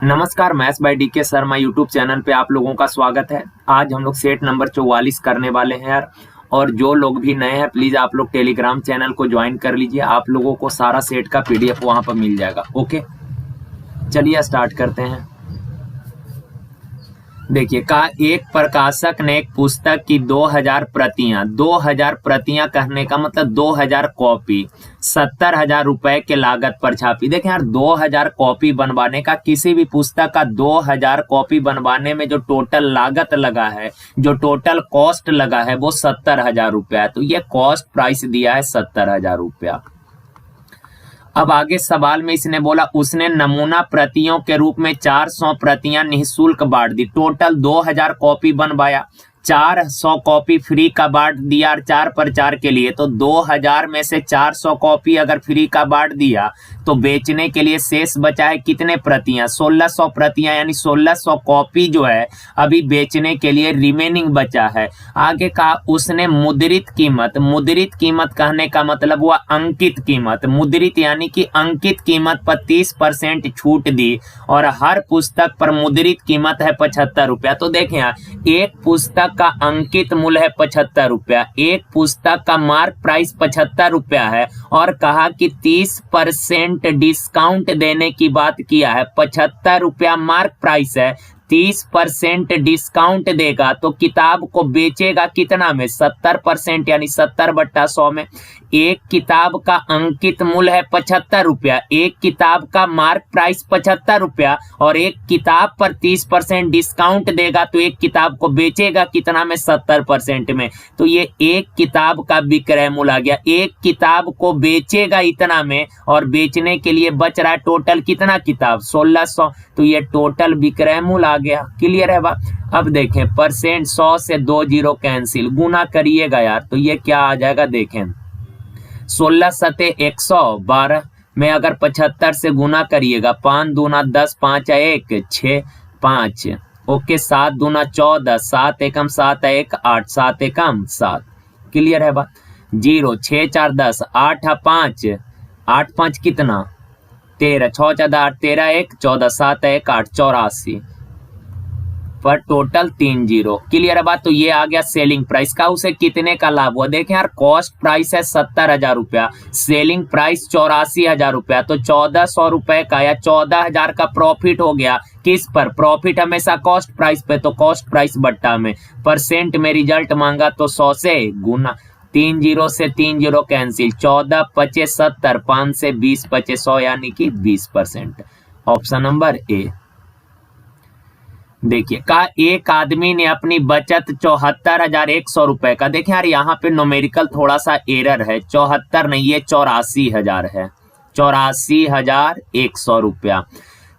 नमस्कार, maths by DK Sharma YouTube channel पे आप लोगों का स्वागत है। आज हम लोग सेट नंबर 44 करने वाले हैं यार। और जो लोग भी नए हैं प्लीज आप लोग टेलीग्राम चैनल को ज्वाइन कर लीजिए। आप लोगों को सारा सेट का पीडीएफ वहां पर मिल जाएगा। ओके, चलिए स्टार्ट करते हैं। देखिए, कहा एक प्रकाशक ने एक पुस्तक की 2000 प्रतियां कहने का मतलब 2000 कॉपी 70,000 रुपए के लागत पर छापी। देखें यार, 2000 कॉपी बनवाने का, किसी भी पुस्तक का 2000 कॉपी बनवाने में जो टोटल लागत लगा है, जो टोटल कॉस्ट लगा है वो 70,000 रुपया है। तो ये कॉस्ट प्राइस दिया है 70,000 रुपया। अब आगे सवाल में इसने बोला उसने नमूना प्रतियों के रूप में 400 प्रतियां निःशुल्क बांट दी। टोटल 2000 कॉपी बनवाया, 400 कॉपी फ्री का बांट दिया 4 प्रचार के लिए। तो 2000 में से 400 कॉपी अगर फ्री का बांट दिया तो बेचने के लिए शेष बचा है कितने प्रतियां? 1600 प्रतियां, यानी 1600 कॉपी जो है अभी बेचने के लिए रिमेनिंग बचा है। आगे कहा उसने मुद्रित कीमत कहने का मतलब हुआ अंकित कीमत। मुद्रित यानी कि अंकित कीमत पर 30% छूट दी और हर पुस्तक पर मुद्रित कीमत है 75 रुपया। तो देखें यार, एक पुस्तक का अंकित मूल्य है 75 रुपया, एक पुस्तक का मार्क प्राइस 75 रुपया है और कहा कि 30% डिस्काउंट देने की बात किया है। 75 रुपया मार्क प्राइस है, 30% डिस्काउंट देगा तो किताब को बेचेगा कितना में? 70%, यानी 70/100 में। एक किताब का अंकित मूल्य है 75 रुपया, एक किताब का मार्क प्राइस 75 रुपया और एक किताब पर 30% डिस्काउंट देगा तो एक किताब को बेचेगा कितना में? 70% में। तो ये एक किताब का विक्रय मूल्य आ गया। एक किताब को बेचेगा इतना में और बेचने के लिए बच रहा है टोटल कितना किताब? 1600। तो ये टोटल विक्रय मूल्य आ गया। क्लियर है बात? अब देखें, परसेंट 100 से 2 जीरो कैंसिल, गुना करिएगा यार तो ये क्या आ जाएगा? देखें, 16 सते 112 में अगर 75 से गुना करिएगा, 5 दूना 10, 5 1 6 5। ओके, 7 दूना 14, 7 एकम 7 1 8, 7 एकम 7। क्लियर है बात? 0 6 4 10, 8 5 8 5 कितना? 13, 6 4 8 13 1 14, 7 1 8 84 पर टोटल 3 जीरो। क्लियर है बात? तो ये आ गया सेलिंग प्राइस का। उसे कितने का लाभ हुआ? देखें यार, कॉस्ट प्राइस है 70,000 रुपया, सेलिंग प्राइस 84,000 रुपया, तो 1400 रुपए का या 14,000 का प्रॉफिट हो गया। किस पर? प्रॉफिट हमेशा कॉस्ट प्राइस पे, तो कॉस्ट प्राइस बट्टा में। परसेंट में रिजल्ट मांगा तो 100 से गुना, 3 जीरो से 3 जीरो कैंसिल, 14 पचे 70, 5 से 20 पचे 100, यानी कि 20%। Option number A. देखिए, कहा एक आदमी ने अपनी बचत 74,100 रुपए का, देखें यार यहाँ पे नोमेरिकल थोड़ा सा एरर है, 74 नहीं, ये 84,000 है, 84,100 रुपया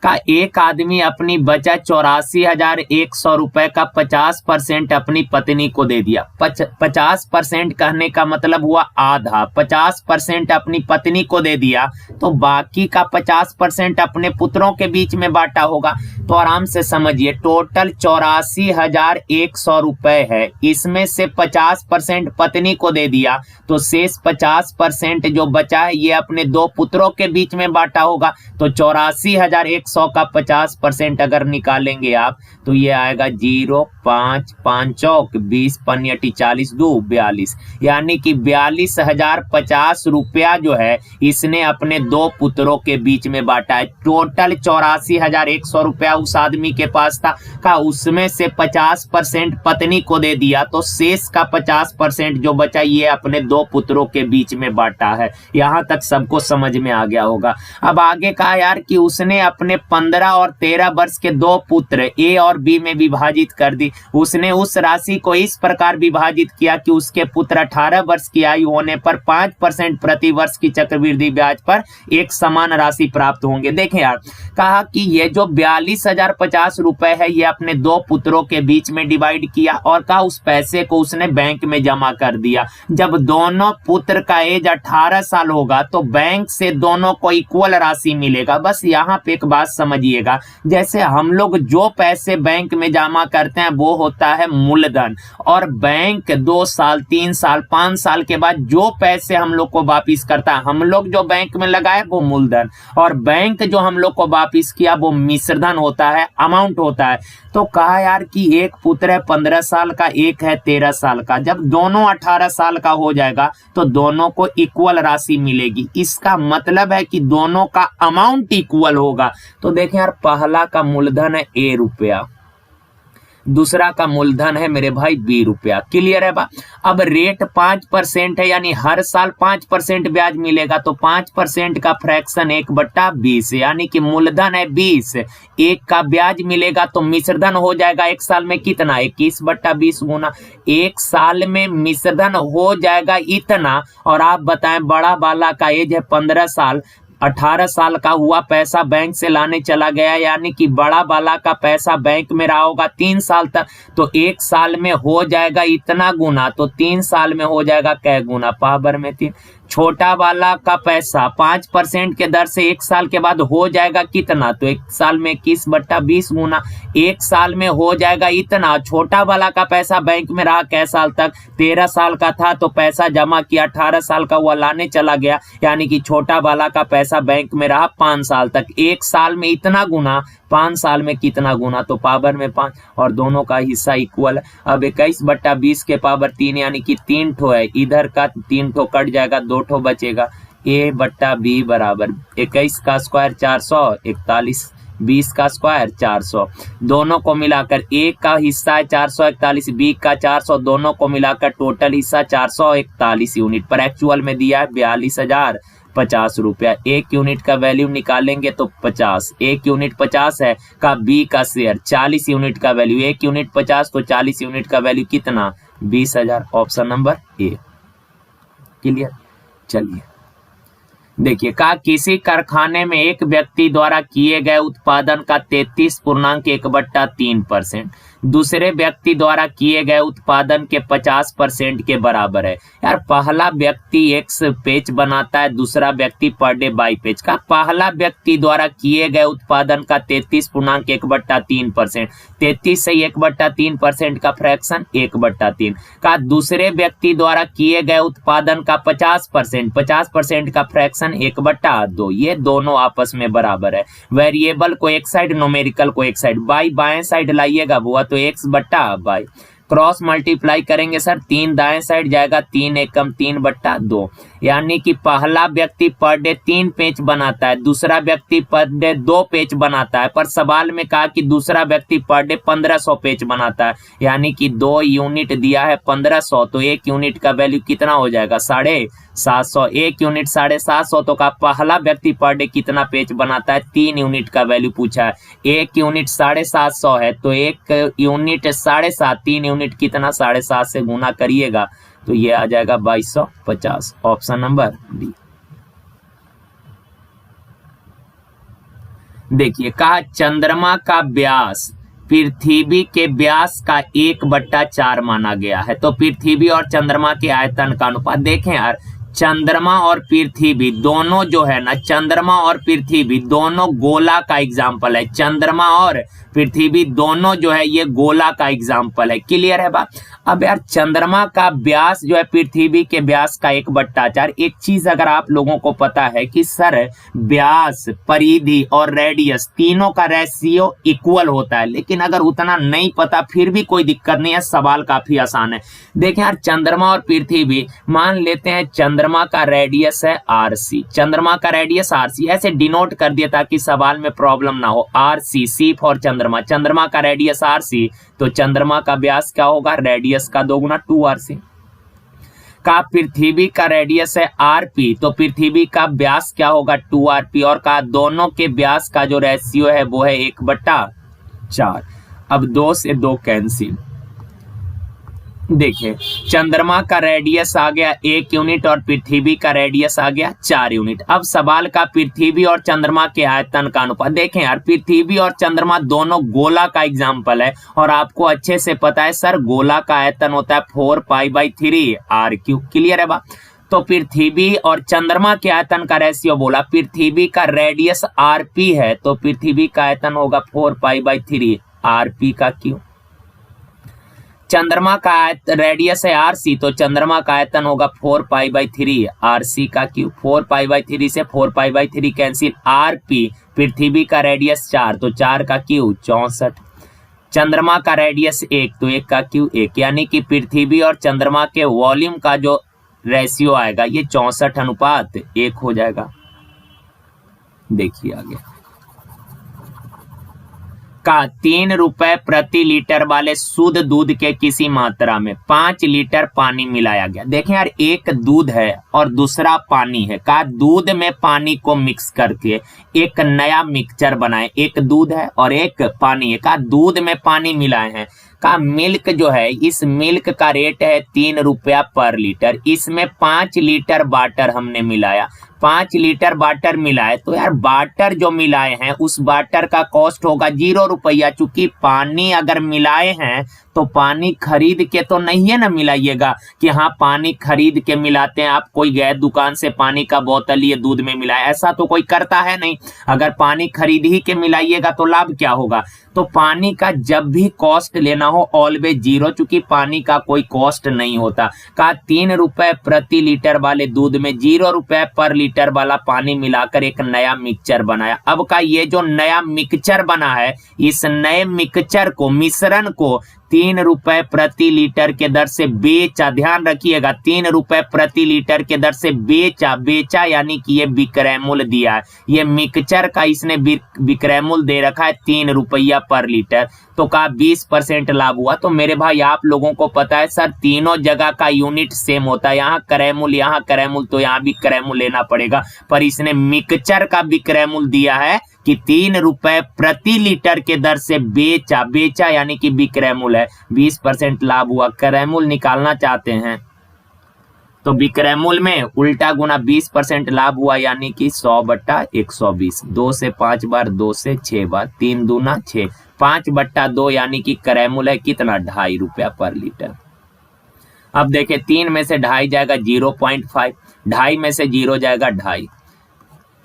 का। एक आदमी अपनी बचत 84,100 रुपए का 50% अपनी पत्नी को दे दिया। 50% कहने का मतलब हुआ आधा, 50% अपनी पत्नी को दे दिया तो बाकी का 50% अपने पुत्रों के बीच में बांटा होगा। तो आराम से समझिए, टोटल 84,100 रुपए है, इसमें से 50% पत्नी को दे दिया तो शेष 50% जो बचा है ये अपने दो पुत्रों के बीच में बांटा होगा। तो 84,100 का 50% अगर निकालेंगे आप तो ये आएगा 0 5 5 चौक 20 पन्यटी 40 2 42, यानी कि 42,050 रुपया जो है इसने अपने दो पुत्रों के बीच में बांटा है। टोटल 84,100 रुपया उस आदमी के पास था का, उसमें से 50% पत्नी को दे दिया तो शेष का 50% जो बचा ये अपने दो पुत्रों के बीच में बांटा है। यहां तक सबको समझ में आ गया होगा। अब आगे कहा यार कि उसने अपने 15 और 13 वर्ष के दो पुत्र ए और बी में विभाजित कर दी। उसने उस राशि को इस प्रकार विभाजित किया कि उसके पुत्र 18 वर्ष की आयु होने पर 5% प्रति वर्ष की चक्रवृद्धि ब्याज पर एक समान राशि प्राप्त होंगे। देखें यार, कहा कि ये जो 42,050 रुपए है ये अपने दो पुत्रों के बीच में डिवाइड किया और कहा उस पैसे को उसने बैंक में जमा कर दिया। जब दोनों पुत्र का एज 18 साल होगा तो बैंक से दोनों को इक्वल राशि मिलेगा। बस यहाँ पे एक बात समझिएगा, जैसे हम लोग जो पैसे बैंक में जमा करते हैं वो होता है मूलधन, और बैंक 2 साल 3 साल 5 साल के बाद जो पैसे हम लोग को वापिस करता है, हम लोग जो बैंक में लगाए वो मूलधन, और बैंक जो हम लोग को वापिस किया वो मिश्रधन होता है, अमाउंट होता है। तो कहा यार कि एक पुत्र है 15 साल का, एक है 13 साल का, जब दोनों 18 साल का हो जाएगा तो दोनों को इक्वल राशि मिलेगी। इसका मतलब है कि दोनों का अमाउंट इक्वल होगा। तो देखें यार, पहला का मूलधन है A रुपया, दूसरा का मूलधन है मेरे भाई B रुपया। क्लियर है बा। अब रेट 5% है, यानी हर साल 5% ब्याज मिलेगा। तो 5% का फ्रैक्शन 1/20, यानी कि मूलधन है 20, एक का ब्याज मिलेगा तो मिश्रधन हो जाएगा एक साल में कितना, 21/20 गुना एक साल में मिश्रधन हो जाएगा इतना। और आप बताएं, बड़ा वाला का एज है 15 साल, 18 साल का हुआ, पैसा बैंक से लाने चला गया, यानी कि बड़ा वाला का पैसा बैंक में रहा होगा 3 साल तक। तो एक साल में हो जाएगा इतना गुना, तो 3 साल में हो जाएगा कै गुना, पावर में 3। छोटा वाला का पैसा 5% के दर से एक साल के बाद हो जाएगा कितना, तो एक साल में 21/20 गुना एक साल में हो जाएगा इतना। छोटा वाला का पैसा बैंक में रहा कै साल तक, 13 साल का था तो पैसा जमा किया, 18 साल का हुआ लाने चला गया, यानी कि छोटा वाला का पैसा बैंक में रहा 5 साल तक। एक साल में इतना गुना, 5 साल में कितना गुना, तो पावर में 5, और दोनों का हिस्सा इक्वल है। अब 21/20 के पावर 3, यानी कि 3 ठो है, इधर का 3 ठो कट जाएगा, 2 ठो बचेगा। A/B बराबर 21 का स्क्वायर 400, 41, 20 का स्क्वायर 400, दोनों को मिलाकर A का हिस्सा है 441, B का 400, दोनों को मिलाकर टोटल हिस्सा 441 यूनिट, पर एक्चुअल में दिया है 42,050 रुपया। एक यूनिट का वैल्यू निकालेंगे तो 50, एक यूनिट 50 है का B का शेयर 40 यूनिट का वैल्यू, एक यूनिट 50 तो 40 यूनिट का वैल्यू कितना, 20,000। Option number A। क्लियर। चलिए देखिए, कहा किसी कारखाने में एक व्यक्ति द्वारा किए गए उत्पादन का 33.1/3% दूसरे व्यक्ति द्वारा किए गए उत्पादन के 50% के बराबर है। यार, पहला व्यक्ति X पेज बनाता है, दूसरा व्यक्ति पर डे Y पेज का। पहला व्यक्ति द्वारा किए गए उत्पादन का 33.1/3%, 33 से 1/3% का फ्रैक्शन 1/3 का। दूसरे व्यक्ति द्वारा किए गए उत्पादन का 50%, 50% का फ्रैक्शन 1/2। ये दोनों आपस में बराबर है। वेरिएबल को एक साइड, न्यूमेरिकल को एक साइड, बाई बाएं साइड लाइएगा बुआ तो X/Y। क्रॉस मल्टीप्लाई करेंगे सर, 3 दाएं साइड जाएगा, 3 एकम 3/2, यानी कि पहला व्यक्ति पर डे 3 पेज बनाता है, दूसरा व्यक्ति पर डे 2 पेज बनाता है। पर सवाल में कहा कि दूसरा व्यक्ति पर डे 1500 पेज बनाता है, यानी कि 2 यूनिट दिया है 1500, तो एक यूनिट का वैल्यू कितना हो जाएगा, 750। एक यूनिट 750, तो का पहला व्यक्ति पर डे कितना पेज बनाता है, 3 यूनिट का वैल्यू पूछा है। एक यूनिट 750 है तो एक यूनिट 7.5, 3 यूनिट कितना, 7.5 से गुना करिएगा तो ये आ जाएगा 2250। Option number D. देखिए, कहा चंद्रमा का व्यास पृथ्वी के व्यास का 1/4 माना गया है। तो पृथ्वी और चंद्रमा के आयतन का अनुपात देखें यार, चंद्रमा और पृथ्वी दोनों जो है ना, चंद्रमा और पृथ्वी दोनों गोला का एग्जाम्पल है। चंद्रमा और पृथ्वी दोनों जो है ये गोला का एग्जाम्पल है। क्लियर है बात। अब यार, चंद्रमा का व्यास जो है पृथ्वी के व्यास का 1/4। एक चीज अगर आप लोगों को पता है कि सर व्यास, परिधि और रेडियस तीनों का रेशियो इक्वल होता है, लेकिन अगर उतना नहीं पता फिर भी कोई दिक्कत नहीं है, सवाल काफी आसान है। देखें यार, चंद्रमा और पृथ्वी, मान लेते हैं चंद्रमा का रेडियस है RC, चंद्रमा का रेडियस RC, ऐसे डिनोट कर दिया ताकि सवाल में प्रॉब्लम ना हो। RC, C फॉर चंद्रमा, चंद्रमा का रेडियस RC, तो चंद्रमा का व्यास क्या होगा, रेडियस का 2 गुना 2RC। का पृथ्वी का रेडियस है RP, तो पृथ्वी का व्यास क्या होगा, 2RP। और का दोनों के व्यास का जो रेशियो है वो है 1/4। अब 2 से 2 कैंसिल। देखिए, चंद्रमा का रेडियस आ गया 1 यूनिट और पृथ्वी का रेडियस आ गया 4 यूनिट। अब सवाल का पृथ्वी और चंद्रमा के आयतन का अनुपात। देखें यार, पृथ्वी और चंद्रमा दोनों गोला का एग्जाम्पल है, और आपको अच्छे से पता है सर गोला का आयतन होता है 4π/3 r³। क्लियर है बात। तो पृथ्वी और चंद्रमा के आयतन का रेशियो बोला, पृथ्वी का रेडियस RP है तो पृथ्वी का आयतन होगा 4π/3 r³ का क्यू। चंद्रमा का रेडियस है RC, तो चंद्रमा का आयतन होगा 4π/3 RC का क्यूब। 4π/3 से 4π/3 कैंसिल। RP पृथ्वी का रेडियस 4, तो 4 का क्यूब 64। चंद्रमा का रेडियस 1, तो 1 का क्यूब 1, यानी कि पृथ्वी और चंद्रमा के वॉल्यूम का जो रेशियो आएगा ये 64:1 हो जाएगा। देखिए आगे का 3 रुपए प्रति लीटर वाले शुद्ध दूध के किसी मात्रा में 5 लीटर पानी मिलाया गया। देखें यार, एक दूध है और दूसरा पानी है। का दूध में पानी को मिक्स करके एक नया मिक्सचर बनाए। एक दूध है और एक पानी है। का दूध में पानी मिलाए हैं। का मिल्क जो है, इस मिल्क का रेट है 3 रुपया पर लीटर। इसमें 5 लीटर वाटर हमने मिलाया। 5 लीटर वाटर मिलाए तो यार वाटर जो मिलाए हैं उस वाटर का कॉस्ट होगा 0 रुपया। चूंकि पानी अगर मिलाए हैं तो पानी खरीद के तो नहीं है ना मिलाइएगा कि हाँ पानी खरीद के मिलाते हैं। आप कोई गए दुकान से पानी का बोतल ये दूध में मिलाए, ऐसा तो कोई करता है नहीं। अगर पानी खरीद ही के मिलाइएगा तो लाभ क्या होगा। तो पानी का जब भी कॉस्ट लेना हो ऑलवेज 0, चूंकि पानी का कोई कॉस्ट नहीं होता। का 3 रुपए प्रति लीटर वाले दूध में 0 रुपए पर लीटर वाला पानी मिलाकर एक नया मिक्सचर बनाया। अब का ये जो नया मिक्सचर बना है, इस नए मिक्सचर को, मिश्रण को 3 रुपए प्रति लीटर के दर से बेचा। ध्यान रखिएगा, 3 रुपए प्रति लीटर के दर से बेचा यानी कि ये विक्रय मूल्य दिया है। ये मिक्सचर का इसने विक्रय मूल्य दे रखा है 3 रुपया पर लीटर। तो का 20% लाभ हुआ। तो मेरे भाई आप लोगों को पता है सर तीनों जगह का यूनिट सेम होता है। यहाँ क्रय मूल्य, यहाँ क्रय मूल्य, तो यहाँ भी क्रय मूल्य लेना पड़ेगा। पर इसने मिक्सचर का विक्रय मूल्य दिया है कि 3 रुपए प्रति लीटर के दर से बेचा यानी कि विक्रय मूल्य है। 20% लाभ हुआ। क्रय मूल्य निकालना चाहते हैं तो विक्रय मूल्य में उल्टा गुना 20% लाभ हुआ यानी कि 100/120। 2 से 5 बार, 2 से 6 बार, 3 दूना 6, 5/2 यानी कि क्रय मूल्य कितना, 2.5 रुपया पर लीटर। अब देखें 3 में से 2.5 जाएगा 0.5, 2.5 में से 0 जाएगा 2.5,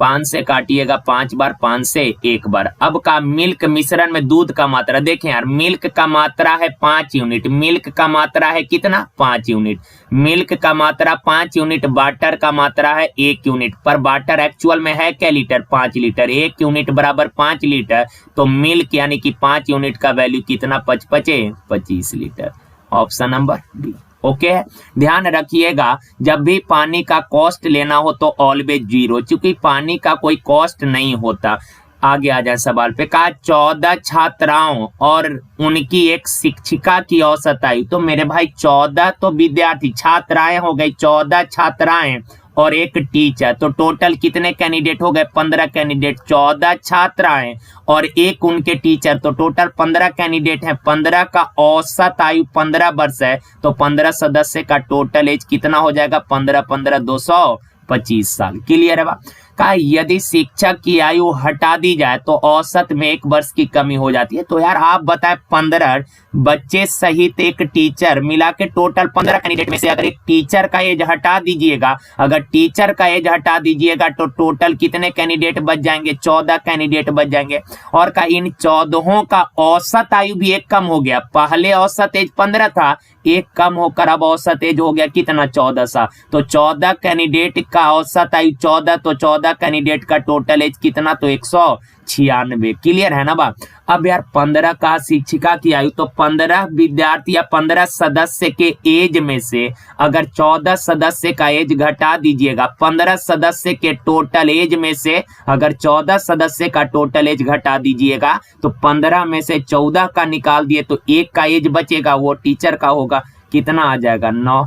5 से काटिएगा 5 बार, 5 से 1 बार। अब का मिल्क मिश्रण में दूध का मात्रा देखें यार, मिल्क का मात्रा है 5 यूनिट। मिल्क का मात्रा है कितना, 5 यूनिट। मिल्क का मात्रा 5 यूनिट। वाटर का मात्रा है 1 यूनिट। पर वाटर एक्चुअल में है क्या लीटर, 5 लीटर। 1 यूनिट बराबर 5 लीटर। तो मिल्क यानी कि 5 यूनिट का वैल्यू कितना, 25 litre. Option number D. Okay, ध्यान रखिएगा जब भी पानी का कॉस्ट लेना हो तो ऑलवेज 0, क्योंकि पानी का कोई कॉस्ट नहीं होता। आगे आ जाए सवाल पे। कहा 14 छात्राओं और उनकी एक शिक्षिका की औसत आयु। तो मेरे भाई 14 तो विद्यार्थी, छात्राएं हो गई, 14 छात्राएं और एक टीचर, तो टोटल कितने कैंडिडेट हो गए, 15 कैंडिडेट। 14 छात्राएं और एक उनके टीचर, तो टोटल 15 कैंडिडेट हैं। 15 का औसत आयु 15 वर्ष है, तो 15 सदस्य का टोटल एज कितना हो जाएगा, 15 225 साल। क्लियर है बा। का यदि शिक्षक की आयु हटा दी जाए तो औसत में 1 वर्ष की कमी हो जाती है। तो यार आप बताएं, 15 बच्चे सहित एक टीचर मिला के टोटल 15 कैंडिडेट में से अगर एक टीचर का एज हटा दीजिएगा, अगर टीचर का एज हटा दीजिएगा तो टोटल कितने कैंडिडेट बच जाएंगे, 14 कैंडिडेट बच जाएंगे। और का इन 14 का औसत आयु भी 1 कम हो गया। पहले औसत एज 15 था, 1 कम होकर अब औसत एज हो गया कितना, 14 सा। तो 14 कैंडिडेट का औसत आयु 14, तो 14 कैंडिडेट का टोटल एज कितना, तो 196। क्लियर है ना बा। अब यार 15 का शिक्षिका की आयु, तो 15 विद्यार्थी या 15 सदस्य के एज में से अगर 14 सदस्य का एज घटा दीजिएगा, 15 सदस्य के टोटल एज में से अगर 14 सदस्य का टोटल एज घटा दीजिएगा तो 15 में से 14 का निकाल दिए तो 1 का एज बचेगा, वो टीचर का होगा। कितना आ जाएगा, 9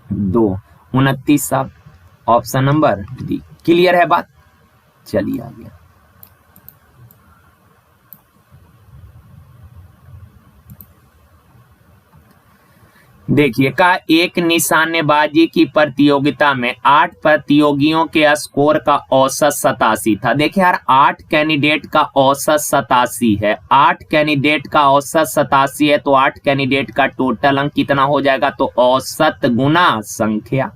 2 29 साल। Option number D. क्लियर है बात। चलिए आगे। देखिए का एक निशानेबाजी की प्रतियोगिता में 8 प्रतियोगियों के स्कोर का औसत 87 था। देखिए यार 8 कैंडिडेट का औसत 87 है। 8 कैंडिडेट का औसत 87 है तो 8 कैंडिडेट का टोटल अंक कितना हो जाएगा, तो औसत गुना संख्या।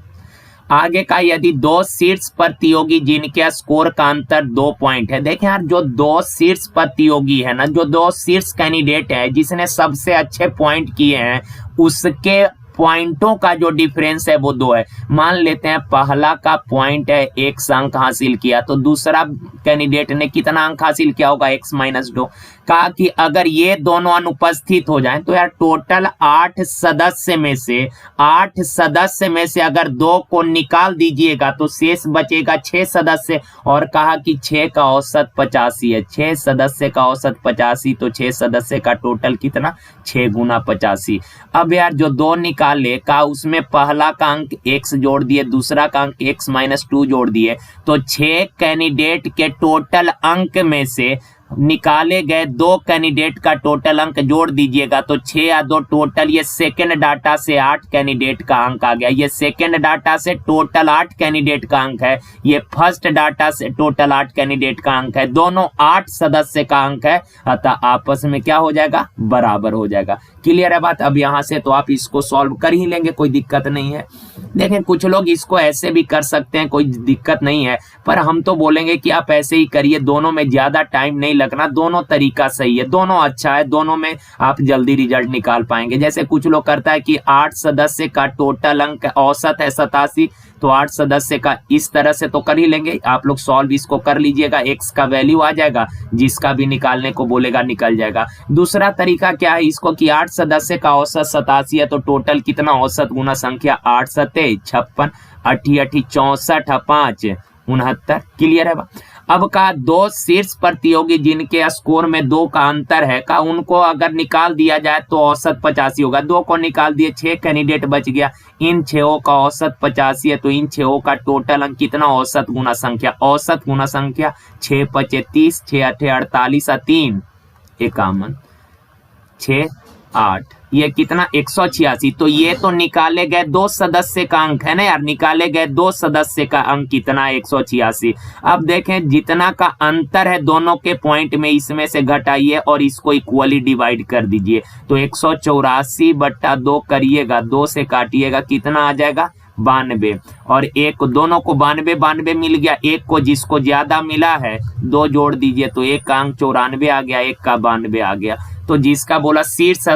आगे का, यदि दो शीर्ष प्रतियोगी जिनके स्कोर का अंतर 2 पॉइंट है। देखें यार, जो दो शीर्ष प्रतियोगी है ना, जो दो शीर्ष कैंडिडेट है जिसने सबसे अच्छे पॉइंट किए हैं, उसके पॉइंटों का जो डिफरेंस है वो 2 है। मान लेते हैं पहला का पॉइंट है x अंक हासिल किया, तो दूसरा कैंडिडेट ने कितना अंक हासिल किया होगा, x-2। कहा कि अगर ये दोनों अनुपस्थित हो जाएं तो यार टोटल 8 सदस्य में से अगर 2 को निकाल दीजिएगा तो शेष बचेगा 6 सदस्य। और कहा कि 6 का औसत 85 है, 6 सदस्य का औसत 85, तो 6 सदस्य का टोटल कितना, 6 गुना 85। अब यार जो 2 निकाले का, उसमें पहला का अंक x जोड़ दिए, दूसरा का अंक x-2 जोड़ दिए, तो 6 कैंडिडेट के टोटल अंक में से निकाले गए 2 कैंडिडेट का टोटल अंक जोड़ दीजिएगा तो 6 या 2 टोटल, ये सेकंड डाटा से 8 कैंडिडेट का अंक आ गया। ये सेकंड डाटा से टोटल 8 कैंडिडेट का अंक है, ये फर्स्ट डाटा से टोटल 8 कैंडिडेट का अंक है, दोनों 8 सदस्य का अंक है, अतः आपस में क्या हो जाएगा, बराबर हो जाएगा। क्लियर है बात। अब यहाँ से तो आप इसको सॉल्व कर ही लेंगे, कोई दिक्कत नहीं है। देखें कुछ लोग इसको ऐसे भी कर सकते हैं, कोई दिक्कत नहीं है, पर हम तो बोलेंगे कि आप ऐसे ही करिए, दोनों में ज्यादा टाइम नहीं लगना, दोनों तरीका सही है, दोनों अच्छा है, दोनों में आप जल्दी रिजल्ट निकाल पाएंगे। जैसे कुछ लोग करता है कि 8 सदस्य का टोटल अंक औसत है 87, तो 8 सदस्य का इस तरह से तो कर ही लेंगे। आप लोग सॉल्व इसको कर लीजिएगा, x का वैल्यू आ जाएगा, जिसका भी निकालने को बोलेगा निकल जाएगा। दूसरा तरीका क्या है इसको, कि 8 सदस्य का औसत 87 है, तो टोटल कितना, औसत गुना संख्या, 8 सत्ते 56, 8 8 64, 5 69। क्लियर है। अब का 2 शीर्ष प्रतियोगी जिनके स्कोर में 2 का अंतर है, का उनको अगर निकाल दिया जाए तो औसत 85 होगा। 2 को निकाल दिए, 6 कैंडिडेट बच गया, इन 6 का औसत 85 है, तो इन 6 का टोटल अंक कितना, औसत गुना संख्या, औसत गुना संख्या 6 5 30, 6 8 48, 3 51, 6 8, ये कितना, 186। तो ये तो निकाले गए 2 सदस्य का अंक है ना यार, निकाले गए 2 सदस्य का अंक कितना, 186। अब देखें जितना का अंतर है दोनों के पॉइंट में, इसमें से घटाइए और इसको इक्वली डिवाइड कर दीजिए, तो 184/2 करिएगा, 2 से काटिएगा, कितना आ जाएगा, 92। और एक दोनों को 92 मिल गया, एक को जिसको ज्यादा मिला है 2 जोड़ दीजिए, तो एक का अंक 94 आ गया, एक का 92 आ गया। तो जिसका बोला शीर्ष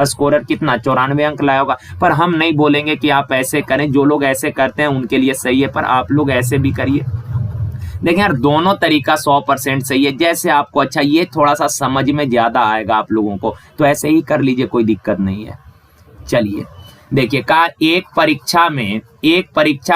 स्कोरर कितना, 94 अंक लाया होगा। पर हम नहीं बोलेंगे कि आप ऐसे करें, जो लोग ऐसे करते हैं उनके लिए सही है, पर आप लोग ऐसे भी करिए। देखिए यार दोनों तरीका 100% सही है, जैसे आपको अच्छा, ये थोड़ा सा समझ में ज्यादा आएगा आप लोगों को, तो ऐसे ही कर लीजिए, कोई दिक्कत नहीं है। चलिए देखिए, का एक परीक्षा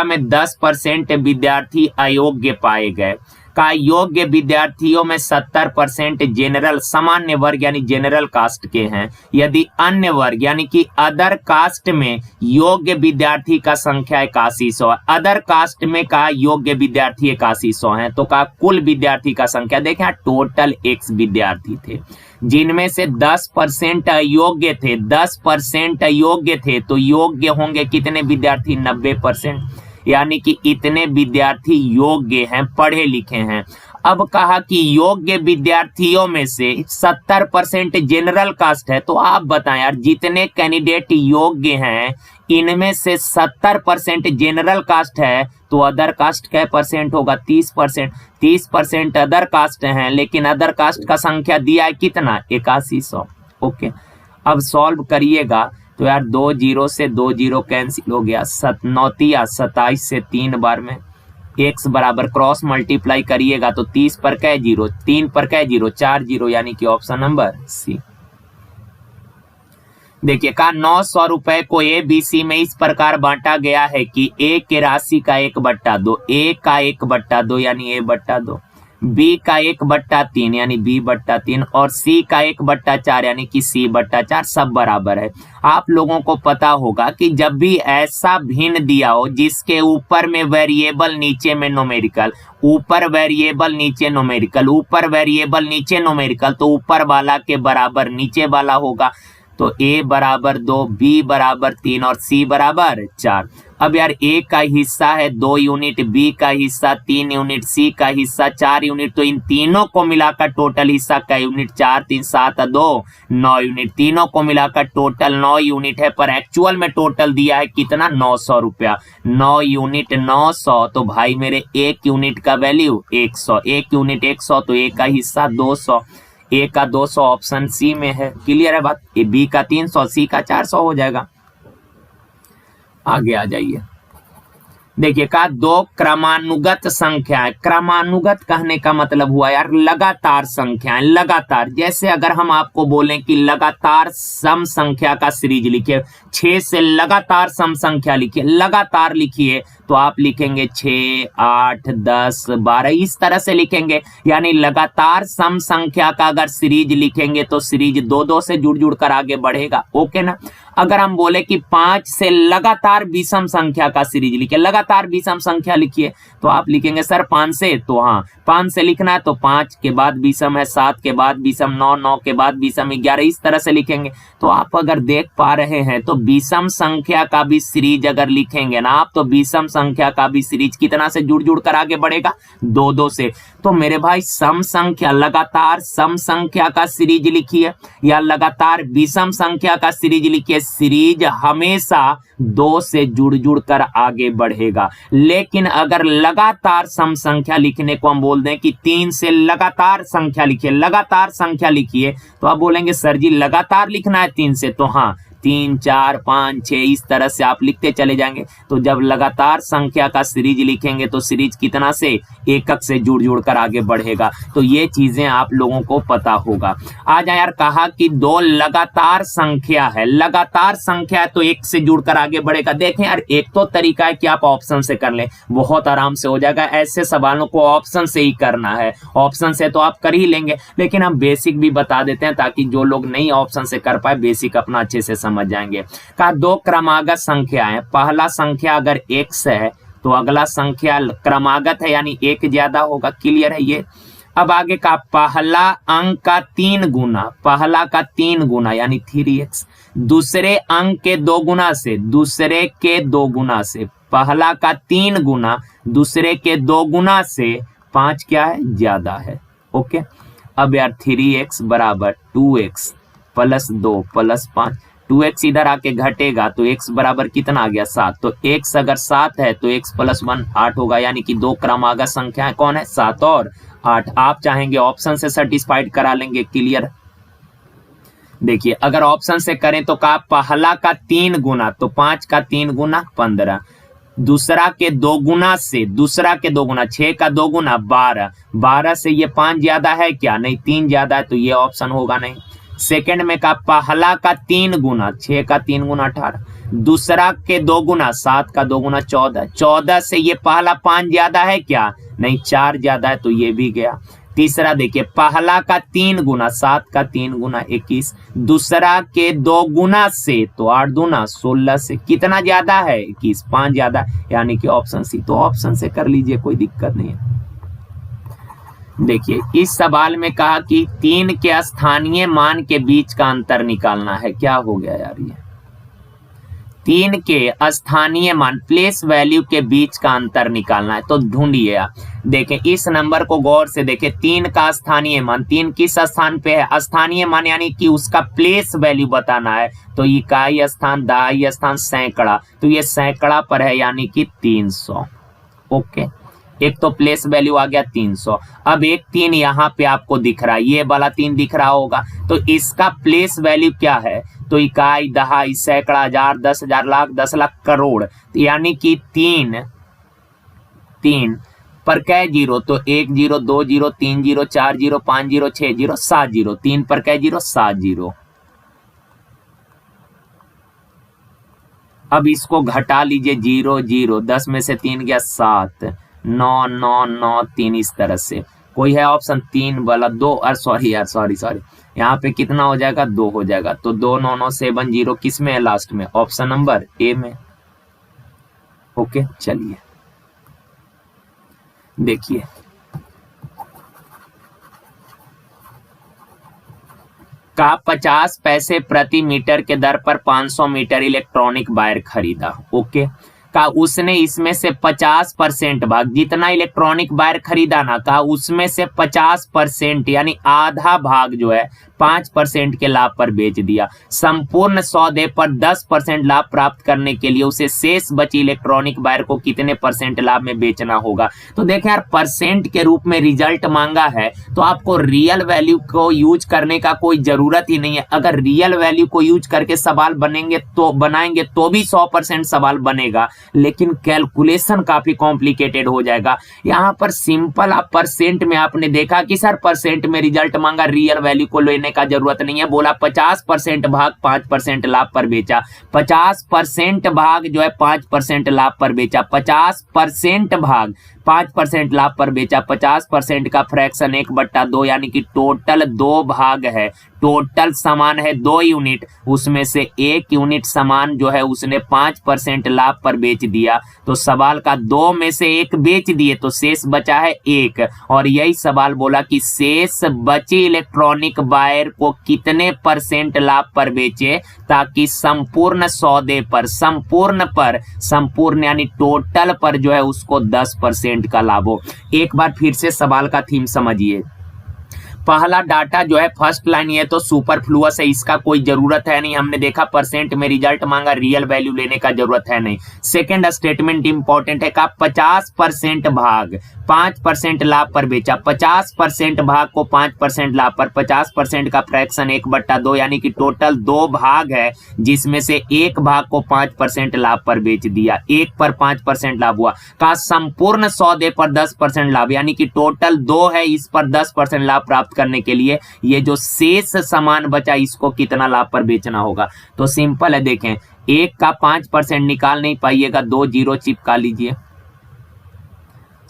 में 10% विद्यार्थी अयोग्य पाए गए। का योग्य विद्यार्थियों में 70% जनरल सामान्य वर्ग यानी जनरल कास्ट के हैं। यदि अन्य वर्ग यानी कि अदर कास्ट में योग्य विद्यार्थी का संख्या 8100 है, अदर कास्ट में का योग्य विद्यार्थी 8100 है, तो का कुल विद्यार्थी का संख्या देखें, टोटल x विद्यार्थी थे, जिनमें से 10% अयोग्य थे, 10% अयोग्य थे, तो योग्य होंगे कितने विद्यार्थी, 90%, यानी कि इतने विद्यार्थी योग्य हैं, पढ़े लिखे हैं। अब कहा कि योग्य विद्यार्थियों में से 70% जनरल कास्ट है, तो आप बताएं यार, जितने कैंडिडेट योग्य हैं इनमें से 70% जनरल कास्ट है, तो अदर कास्ट क्या परसेंट होगा, 30%। 30% अदर कास्ट हैं, लेकिन अदर कास्ट का संख्या दिया है कितना, 8100। ओके, अब सॉल्व करिएगा तो यार 2 0 से 2 0 कैंसिल हो गया, 27 से 3 बार में x बराबर क्रॉस मल्टीप्लाई करिएगा तो 30 पर क्या 0, 3 पर क्या 0, 4 0, यानी कि ऑप्शन नंबर सी। देखिए का 900 रुपए को ABC में इस प्रकार बांटा गया है कि A के राशि का 1/2, A का 1/2 यानी A/2, B का 1/3 यानी B/3 और C का 1/4 यानी कि C/4, सब बराबर है। आप लोगों को पता होगा कि जब भी ऐसा भिन्न दिया हो जिसके ऊपर में वेरिएबल नीचे में न्यूमेरिकल, ऊपर वेरिएबल नीचे न्यूमेरिकल, ऊपर वेरिएबल नीचे न्यूमेरिकल, तो ऊपर वाला के बराबर नीचे वाला होगा। तो ए बराबर 2, बी बराबर 3 और सी बराबर 4। अब यार ए का हिस्सा है 2 यूनिट, बी का हिस्सा 3 यूनिट, सी का हिस्सा 4 यूनिट, तो इन तीनों को मिलाकर टोटल हिस्सा का यूनिट 4 3 7 2 9 यूनिट, तीनों को मिलाकर टोटल 9 यूनिट है, पर एक्चुअल में टोटल दिया है कितना 900 रुपया। 9 यूनिट 900, तो भाई मेरे 1 यूनिट का वैल्यू 100, 1 यूनिट 100, तो ए का हिस्सा 200, ए का 200 ऑप्शन सी में है। क्लियर है बात? ए बी का 300, सी का 400 हो जाएगा। आगे आ जाइए, देखिए कहा दो क्रमानुगत संख्याएं। क्रमानुगत कहने का मतलब हुआ यार लगातार संख्याएं, लगातार। जैसे अगर हम आपको बोलें कि लगातार सम संख्या का सीरीज लिखिए, 6 से लगातार सम संख्या लिखिए, लगातार लिखिए, तो आप लिखेंगे 6 8 10 12, इस तरह से लिखेंगे। यानी लगातार सम संख्या का अगर सीरीज लिखेंगे तो सीरीज 2 से जुड़ जुड़ कर आगे बढ़ेगा। ओके ना? अगर हम बोले कि 5 से लगातार विषम संख्या का सीरीज लिखिए, लगातार विषम संख्या लिखिए, तो आप लिखेंगे सर 5 से, तो हाँ 5 से लिखना है तो 5 के बाद विषम है, 7 के बाद विषम, 9 के बाद विषम 11, इस तरह से लिखेंगे। तो आप अगर देख पा रहे हैं तो विषम संख्या का भी सीरीज अगर लिखेंगे ना आप, तो विषम संख्या का भी सीरीज कितना से जुड़ जुड़ कर आगे बढ़ेगा 2 से। तो मेरे भाई सम संख्या, लगातार सम संख्या का सीरीज लिखिए या लगातार विषम संख्या का सीरीज लिखिए, सीरीज हमेशा 2 से जुड़ जुड़ कर आगे बढ़ेगा। लेकिन अगर लगातार सम संख्या लिखने को हम बोल दें कि 3 से लगातार संख्या लिखिए, लगातार संख्या लिखिए, तो आप बोलेंगे सर जी लगातार लिखना है 3 से, तो हाँ 3 4 5 6 इस तरह से आप लिखते चले जाएंगे। तो जब लगातार संख्या का सीरीज लिखेंगे तो सीरीज कितना से एकक से जुड़ जुड़ कर आगे बढ़ेगा। तो ये चीजें आप लोगों को पता होगा। आज यार कहा कि 2 लगातार संख्या है, लगातार संख्या है तो 1 से जुड़कर आगे बढ़ेगा। देखें यार एक तो तरीका है कि आप ऑप्शन से कर लें, बहुत आराम से हो जाएगा। ऐसे सवालों को ऑप्शन से ही करना है, ऑप्शन से तो आप कर ही लेंगे, लेकिन हम बेसिक भी बता देते हैं ताकि जो लोग नहीं ऑप्शन से कर पाए बेसिक अपना अच्छे से समझ जाएंगे। कहा 2 क्रमागत संख्या है, पहला संख्या अगर x है तो अगला संख्या क्रमागत है यानी 1 ज्यादा होगा। क्लियर है ये? अब आगे का पहला अंक का 3 गुना, पहला का 3 गुना यानी 3x, दूसरे अंक के 2 गुना से, दूसरे के 2 गुना से, पहला का 3 गुना दूसरे के 2 गुना से 5 क्या है? ज्यादा है। ओके, अब यार 3x बराबर 2x प्लस 2 प्लस 5, 2x इधर आके घटेगा तो x बराबर कितना आ गया? 7। तो x अगर 7 है तो x प्लस 1 8 होगा, यानी कि 2 क्रमागत संख्या कौन है? 7 और 8। आप चाहेंगे ऑप्शन से सेटिस्फाइड करा लेंगे। क्लियर? देखिए अगर ऑप्शन से करें तो कहा पहला का 3 गुना, तो 5 का 3 गुना 15, दूसरा के 2 गुना से, दूसरा के 2 गुना 6 का 2 गुना 12, 12 से ये 5 ज्यादा है क्या? नहीं, 3 ज्यादा है, तो ये ऑप्शन होगा नहीं। सेकंड में का पहला का 3 गुना, 6 का 3 गुना 18, दूसरा के 2 गुना, 7 का 2 गुना 14, 14 से ये पहला 5 ज्यादा है क्या? नहीं, 4 ज्यादा है, तो ये भी गया। तीसरा देखिए पहला का 3 गुना, 7 का 3 गुना 21, दूसरा के 2 गुना से, तो 8 दूना 16 से कितना ज्यादा है? 21, 5 ज्यादा, यानी कि ऑप्शन सी। तो ऑप्शन से कर लीजिए, कोई दिक्कत नहीं है। देखिए इस सवाल में कहा कि 3 के स्थानीय मान के बीच का अंतर निकालना है। क्या हो गया यार? ये 3 के स्थानीय मान, प्लेस वैल्यू के बीच का अंतर निकालना है, तो ढूंढिए। देखें इस नंबर को गौर से देखें, 3 का स्थानीय मान, 3 किस स्थान पे है? स्थानीय मान यानी कि उसका प्लेस वैल्यू बताना है, तो इकाई स्थान, दहाई स्थान, सैकड़ा, तो ये सैकड़ा पर है यानी कि 300। ओके, एक तो प्लेस वैल्यू आ गया 300। अब एक 3 यहाँ पे आपको दिख रहा है, ये वाला 3 दिख रहा होगा, तो इसका प्लेस वैल्यू क्या है? तो इकाई, दहाई, सैकड़ा, हजार, 10,000, लाख, 10 लाख, करोड़, यानी कि 3 पर कै जीरो? तो 1 0 2 0 3 0 4 0 5 0 6 0 7 0, 3 पर कै जीरो? 7 0। अब इसको घटा लीजिए, 0 0, 10 में से 3 गया 7, 9 9 9 3, इस तरह से। कोई है ऑप्शन 3 वाला? 2, सॉरी यार, सॉरी यहाँ पे कितना हो जाएगा? 2 हो जाएगा। तो 2 9 9 7 0 किस में है? लास्ट में, ऑप्शन नंबर ए में। ओके चलिए देखिए का 50 पैसे प्रति मीटर के दर पर 500 मीटर इलेक्ट्रॉनिक वायर खरीदा। ओके, का उसने इसमें से 50% भाग, जितना इलेक्ट्रॉनिक वायर खरीदा ना, का उसमें से 50% यानी आधा भाग जो है 5% के लाभ पर बेच दिया। संपूर्ण सौदे पर 10% लाभ प्राप्त करने के लिए उसे शेष बची इलेक्ट्रॉनिक वायर को कितने % लाभ में बेचना होगा। तो देखें यार, परसेंट के रूप में रिजल्ट मांगा है तो आपको रियल वैल्यू को यूज करने का कोई जरूरत ही नहीं है। अगर रियल वैल्यू को यूज करके सवाल बनाएंगे तो भी 100% सवाल बनेगा, लेकिन कैलकुलेशन काफी कॉम्प्लिकेटेड हो जाएगा। यहाँ पर सिंपल आप परसेंट में आपने देखा कि सर परसेंट में रिजल्ट मांगा, रियल वैल्यू को लेने का जरूरत नहीं है। बोला 50% भाग 5% लाभ पर बेचा, 50% भाग जो है 5% लाभ पर बेचा, 50% भाग 5% लाभ पर बेचा, 50% का फ्रैक्शन 1/2 यानी कि टोटल 2 भाग है। टोटल सामान है 2 यूनिट, उसमें से 1 यूनिट सामान जो है उसने 5% लाभ पर बेच दिया। तो सवाल का 2 में से 1 बेच दिए तो शेष बचा है 1, और यही सवाल बोला कि शेष बची इलेक्ट्रॉनिक वायर को कितने % लाभ पर बेचे ताकि संपूर्ण सौदे पर, संपूर्ण यानी टोटल पर जो है उसको 10% का लाभ हो। एक बार फिर से सवाल का थीम समझिए। पहला डाटा जो है फर्स्ट लाइन, ये तो सुपरफ्लुअस है, इसका कोई जरूरत है नहीं। हमने देखा परसेंट में रिजल्ट मांगा, रियल वैल्यू लेने का जरूरत है नहीं। सेकंड स्टेटमेंट इंपॉर्टेंट है, का 50% भाग 5% लाभ पर बेचा, 50% भाग को 5% लाभ पर, 50% का फ्रैक्शन 1/2 यानी कि टोटल 2 भाग है जिसमें से 1 भाग को 5% लाभ पर बेच दिया, 1 पर 5% लाभ हुआ। का संपूर्ण सौदे पर 10% लाभ यानी कि टोटल 2 है, इस पर 10% लाभ प्राप्त करने के लिए ये जो शेष सामान बचा इसको कितना लाभ पर बेचना होगा। तो सिंपल है, देखें 1 का 5% निकाल नहीं पाइएगा, 2 जीरो चिपका लीजिए।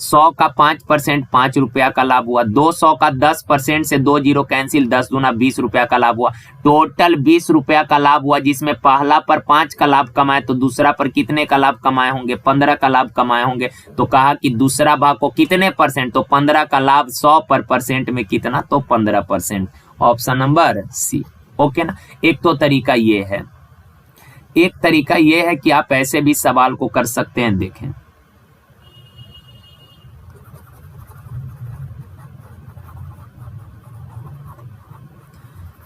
100 का 5% 5 रुपया का लाभ हुआ, 200 का 10% से 2 जीरो कैंसिल, 10 दूना 20 रुपया का लाभ हुआ। टोटल 20 रुपया का लाभ हुआ, जिसमें पहला पर 5 का लाभ कमाए तो दूसरा पर कितने का लाभ कमाए होंगे, 15 का लाभ कमाए होंगे। तो कहा कि दूसरा भाग को कितने %, तो 15 का लाभ 100 पर % में कितना, तो 15%। Option number C. ओके ना। एक तो तरीका ये है, एक तरीका ये है कि आप ऐसे भी सवाल को कर सकते हैं। देखें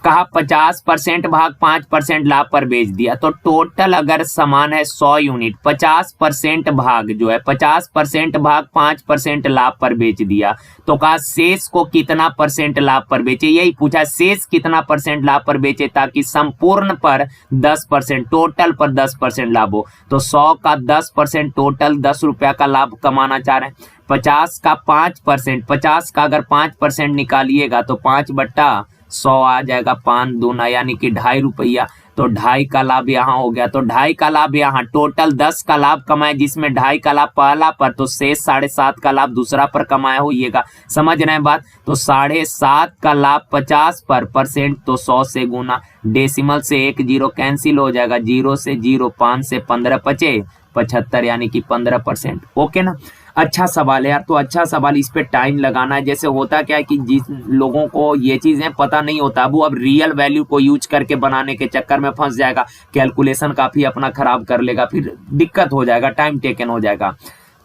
कहा 50% भाग 5% लाभ पर बेच दिया, तो टोटल अगर सामान है 100 यूनिट, 50% भाग जो है 50% भाग 5% लाभ पर बेच दिया, तो कहा शेष को कितना % लाभ पर बेचे। यही पूछा, शेष कितना % लाभ पर बेचे ताकि संपूर्ण पर 10%, टोटल पर 10% लाभ हो। तो 100 का 10%, टोटल 10 रुपया का लाभ कमाना चाह रहे हैं। 50 का 5%, 50 का अगर 5% निकालिएगा तो 5/100 आ जाएगा, 5 दूना यानी कि 2.5 रुपया। तो 2.5 का लाभ यहाँ हो गया, तो 2.5 का लाभ यहाँ, टोटल 10 का लाभ कमाए जिसमें 2.5 का लाभ पहला पर, तो शेष 7.5 का लाभ दूसरा पर कमाया होइएगा। समझ रहे हैं बात। तो 7.5 का लाभ 50 पर %, तो 100 से गुना, डेसिमल से 1 जीरो कैंसिल हो जाएगा, 0 से 0, 5 से 15 बचे 75 यानी कि 15%। ओके ना। अच्छा सवाल है यार, तो अच्छा सवाल, इस पे टाइम लगाना है। जैसे होता क्या है कि जिस लोगों को ये चीजें पता नहीं होता, वो अब रियल वैल्यू को यूज करके बनाने के चक्कर में फंस जाएगा, कैलकुलेशन काफी अपना खराब कर लेगा, फिर दिक्कत हो जाएगा, टाइम टेकन हो जाएगा।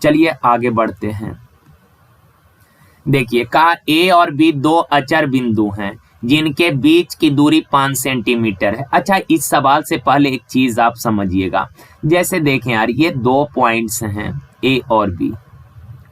चलिए आगे बढ़ते हैं। देखिए कहा ए और बी 2 अचर बिंदु हैं जिनके बीच की दूरी 5 सेंटीमीटर है। अच्छा, इस सवाल से पहले एक चीज आप समझिएगा। जैसे देखें यार, ये 2 पॉइंट्स हैं ए और बी।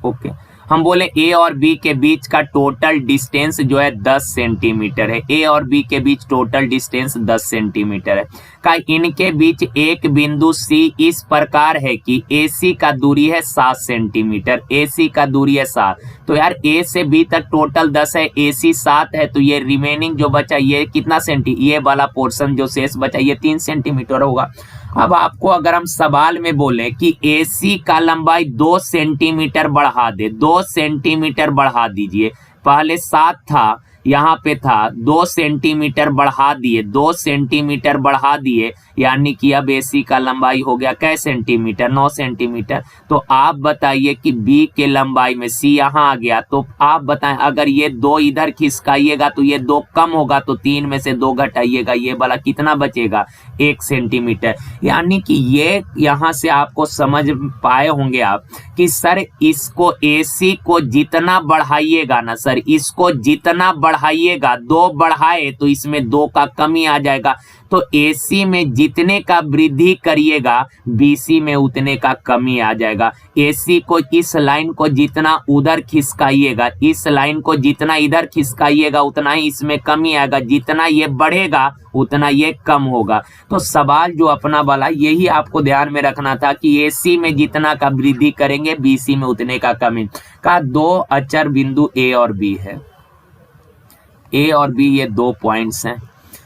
ओके, हम बोले ए और बी के बीच का टोटल डिस्टेंस जो है 10 सेंटीमीटर है। ए और बी के बीच टोटल डिस्टेंस 10 सेंटीमीटर है। का इनके बीच एक बिंदु सी इस प्रकार है कि AC का दूरी है 7 सेंटीमीटर, AC का दूरी है 7। तो यार A से B तक टोटल 10 है, AC 7 है, तो ये रिमेनिंग जो बचा ये कितना ये वाला पोर्शन जो शेष बचा ये 3 सेंटीमीटर होगा। अब आपको अगर हम सवाल में बोले कि AC का लंबाई 2 सेंटीमीटर बढ़ा दे, 2 सेंटीमीटर बढ़ा दीजिए, पहले 7 था यहाँ पे था 2 सेंटीमीटर बढ़ा दिए, 2 सेंटीमीटर बढ़ा दिए, यानी कि अब AC का लंबाई हो गया कै सेंटीमीटर, 9 सेंटीमीटर। तो आप बताइए कि B के लंबाई में C यहाँ आ गया, तो आप बताएं अगर ये 2 इधर खिसकाइएगा तो ये 2 कम होगा, तो 3 में से 2 घटाइएगा, ये वाला कितना बचेगा, 1 सेंटीमीटर। यानी कि ये यहाँ से आपको समझ पाए होंगे आप कि सर इसको AC को जितना बढ़ाइएगा ना सर, इसको जितना बढ़ाइएगा, 2 बढ़ाए तो इसमें 2 का कमी आ जाएगा, तो AC में जितने का वृद्धि करिएगा BC में उतने का कमी आ जाएगा। AC को इस लाइन को जितना उधर खिसकाइएगा, इस लाइन को जितना इधर खिसकाइएगा उतना ही इसमें कमी आएगा, जितना ये बढ़ेगा उतना ये कम होगा। तो सवाल जो अपना वाला यही आपको ध्यान में रखना था कि AC में जितना का वृद्धि करेंगे BC में उतने का कमी का। 2 अचर बिंदु A और B है, A और B ये 2 पॉइंट्स हैं।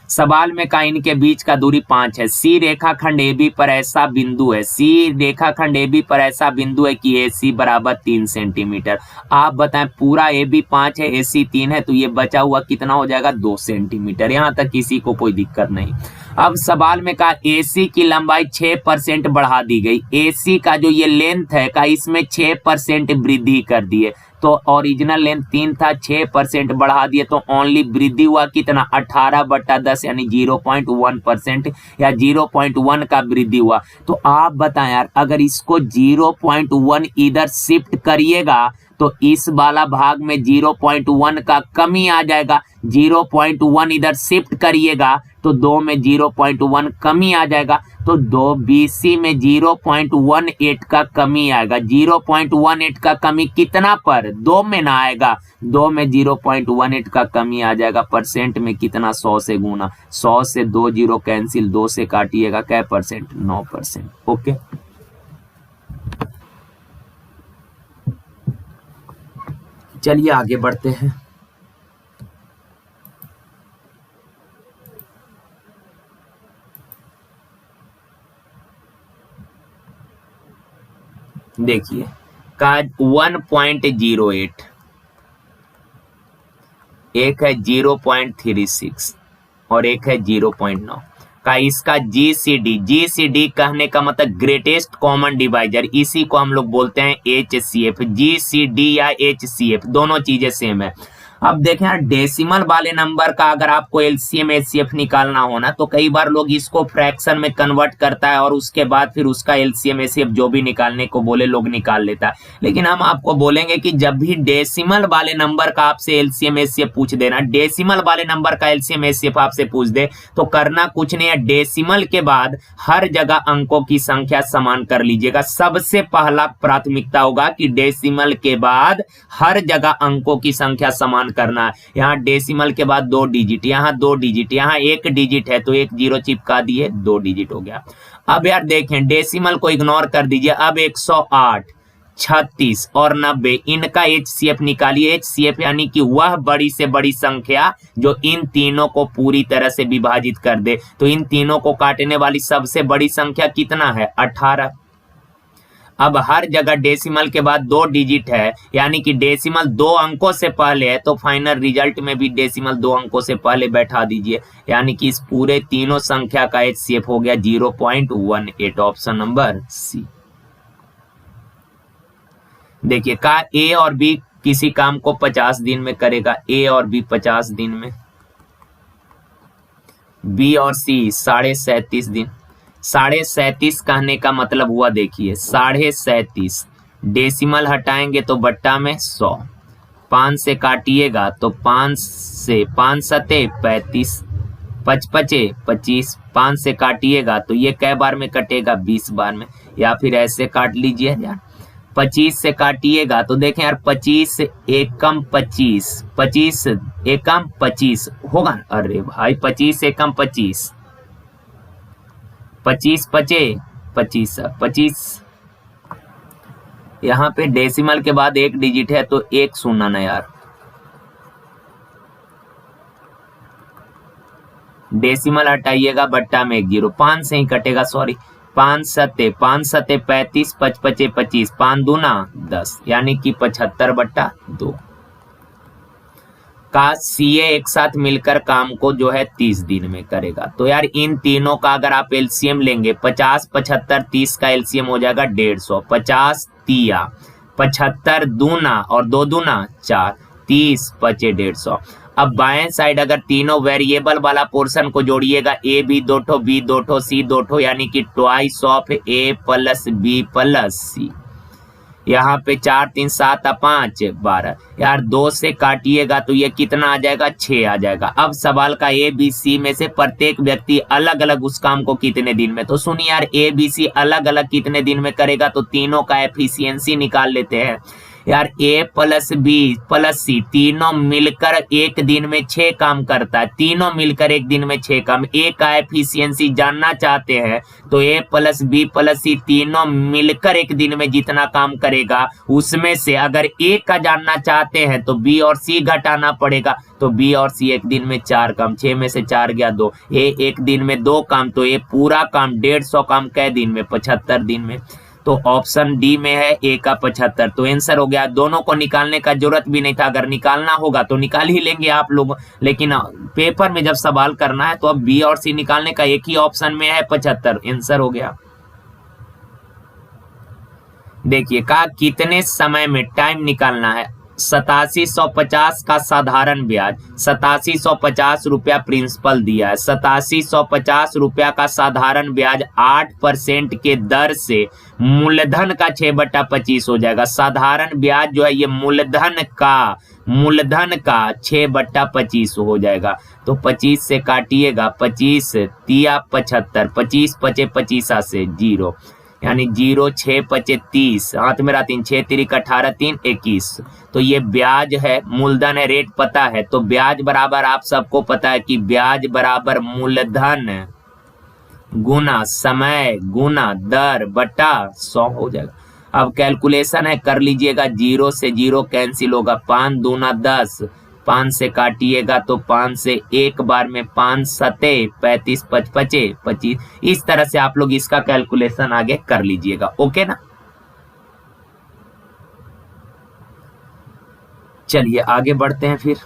सवाल में कहा इनके बीच का दूरी 5 है। C रेखाखंड AB पर ऐसा बिंदु है, C रेखाखंड AB पर ऐसा बिंदु है कि AC बराबर 3 सेंटीमीटर। आप बताएं पूरा AB 5 है, AC 3 है, तो ये बचा हुआ कितना हो जाएगा, 2 सेंटीमीटर। यहाँ तक किसी को कोई दिक्कत नहीं। अब सवाल में कहा AC की लंबाई 6% बढ़ा दी गई, AC का जो ये लेंथ है का इसमें 6% वृद्धि कर दिए, तो ओरिजिनल लेंथ 3 था, 6% बढ़ा दिए, तो ओनली वृद्धि हुआ कितना, 18/10 यानी 0.1% या 0.1 का वृद्धि हुआ। तो आप बताएं यार अगर इसको 0.1 इधर शिफ्ट करिएगा तो इस वाला भाग में 0.1 का कमी आ जाएगा, 0.1 इधर शिफ्ट करिएगा तो 2 में 0.1 कमी आ जाएगा, तो 2 BC में 0.18 का कमी आएगा। 0.18 का कमी कितना पर, 2 में ना आएगा, 2 में 0.18 का कमी आ जाएगा। परसेंट में कितना, 100 से गुना, 100 से 2 जीरो कैंसिल, 2 से काटिएगा क्या परसेंट, 9%। ओके चलिए आगे बढ़ते हैं। देखिए का 1.08, एक है 0.36 और एक है 0.9 का। इसका GCD कहने का मतलब ग्रेटेस्ट कॉमन डिवाइजर, इसी को हम लोग बोलते हैं HCF। GCD या HCF दोनों चीजें सेम है। अब देखें यार डेसिमल वाले नंबर का अगर आपको LCM HCF निकालना हो ना, तो कई बार लोग इसको फ्रैक्शन में कन्वर्ट करता है और उसके बाद फिर उसका LCM HCF जो भी निकालने को बोले लोग निकाल लेता है। लेकिन हम आपको बोलेंगे कि जब भी डेसिमल वाले नंबर का आपसे LCM HCF पूछ देना, डेसिमल वाले नंबर का LCM HCF आपसे पूछ दे तो करना कुछ नहीं है, डेसिमल के बाद हर जगह अंकों की संख्या समान कर लीजिएगा। सबसे पहला प्राथमिकता होगा कि डेसिमल के बाद हर जगह अंकों की संख्या समान करना है। यहाँ डेसिमल के बाद 2 डिजिट, यहाँ 2 डिजिट, यहाँ 1 डिजिट है तो 1 जीरो चिपका दिए, 2 डिजिट हो गया। अब यार देखें डेसिमल को इग्नोर कर दीजिए। अब 108, 36 और 90 इनका HCF निकालिए। HCF यानी कि वह बड़ी से बड़ी संख्या जो इन तीनों को पूरी तरह से विभाजित कर दे। तो इन तीनों को काटने वाली सबसे बड़ी संख्या कितना है, 18। अब हर जगह डेसिमल के बाद 2 डिजिट है, यानी कि डेसिमल 2 अंकों से पहले है, तो फाइनल रिजल्ट में भी डेसिमल 2 अंकों से पहले बैठा दीजिए, यानी कि इस पूरे तीनों संख्या का HCF हो गया 0.18, ऑप्शन नंबर सी। देखिए का A और B किसी काम को 50 दिन में करेगा, A और B 50 दिन में, B और C 37.5 दिन। 37.5 कहने का मतलब हुआ देखिए 37.5, डेसिमल हटाएंगे तो बट्टा में 100, 5 से काटिएगा तो 5 से 5 सते 35, 5 पचे 25, 5 से काटिएगा तो ये कै बार में कटेगा, 20 बार में, या फिर ऐसे काट लीजिए यार 25 से काटिएगा तो देखें यार 25 एकम 25, 25 एकम 25 होगा ना, अरे भाई 25 एकम 25, 25 पचे 25, 25 यहाँ पे डेसिमल के बाद 1 डिजिट है तो 1 शून्य ना यार, डेसिमल हटाइएगा बट्टा में 1 जीरो, 5 से ही कटेगा, सॉरी 5 सते 35, 5 पचे 25, 5 दूना 10, यानी कि 75/2। का सीए एक साथ मिलकर काम को जो है 30 दिन में करेगा। तो यार इन तीनों का अगर आप एलसीएम लेंगे 50 75 30 का एलसीएम हो जाएगा 150। 50 तिया 75 दूना और 2 दूना 4 30 पचे 150। अब बाएं साइड अगर तीनों वेरिएबल वाला पोर्शन को जोड़िएगा ए भी 2 ठो बी 2 ठो सी 2 ठो यानी कि twice of A plus B plus C. यहाँ पे 4 3 7 5 12 यार 2 से काटिएगा तो ये कितना आ जाएगा 6 आ जाएगा। अब सवाल का ए बी सी में से प्रत्येक व्यक्ति अलग अलग उस काम को कितने दिन में, तो सुनिए यार ए बी सी अलग अलग कितने दिन में करेगा तो तीनों का एफिशिएंसी निकाल लेते हैं यार। ए प्लस बी प्लस सी तीनों मिलकर एक दिन में 6 काम करता है, तीनों मिलकर एक दिन में 6 काम। ए का एफिशिएंसी जानना चाहते हैं तो ए प्लस बी प्लस सी तीनों मिलकर एक दिन में जितना काम करेगा उसमें से अगर ए का जानना चाहते हैं तो बी और सी घटाना पड़ेगा। तो बी और सी एक दिन में 4 काम, 6 में से 4 गया 2। ए एक दिन में 2 काम तो ए पूरा काम 150 काम कै दिन में 75 दिन में। तो ऑप्शन डी में है ए का 75। तो आंसर हो गया। दोनों को निकालने का जरूरत भी नहीं था, अगर निकालना होगा तो निकाल ही लेंगे आप लोग, लेकिन पेपर में जब सवाल करना है तो अब बी और सी निकालने का एक ही ऑप्शन में है 75। आंसर हो गया। देखिए कहा कितने समय में टाइम निकालना है। 8750 का साधारण ब्याज, 8750 रुपया प्रिंसिपल दिया है। 8750 रुपया का साधारण ब्याज 8% के दर से मूलधन का 6/25 हो जाएगा। साधारण ब्याज जो है ये मूलधन का 6/25 हो जाएगा। तो 25 से काटिएगा, 25 तिया 75, 25 पचे 25 से 0 यानी 0 6 पचे 30, हाथ मेरा 3 6 तिरिक 18 3 21। तो ये ब्याज है, मूलधन है, रेट पता है। तो ब्याज बराबर आप सबको पता है कि ब्याज बराबर मूलधन गुना समय गुना दर बटा 100 हो जाएगा। अब कैलकुलेशन है, कर लीजिएगा। 0 से 0 कैंसिल होगा, 5 दूना 10, 5 से काटिएगा तो 5 से एक बार में 5 सते 35 5 पचे 25। इस तरह से आप लोग इसका कैलकुलेशन आगे कर लीजिएगा। ओके ना, चलिए आगे बढ़ते हैं। फिर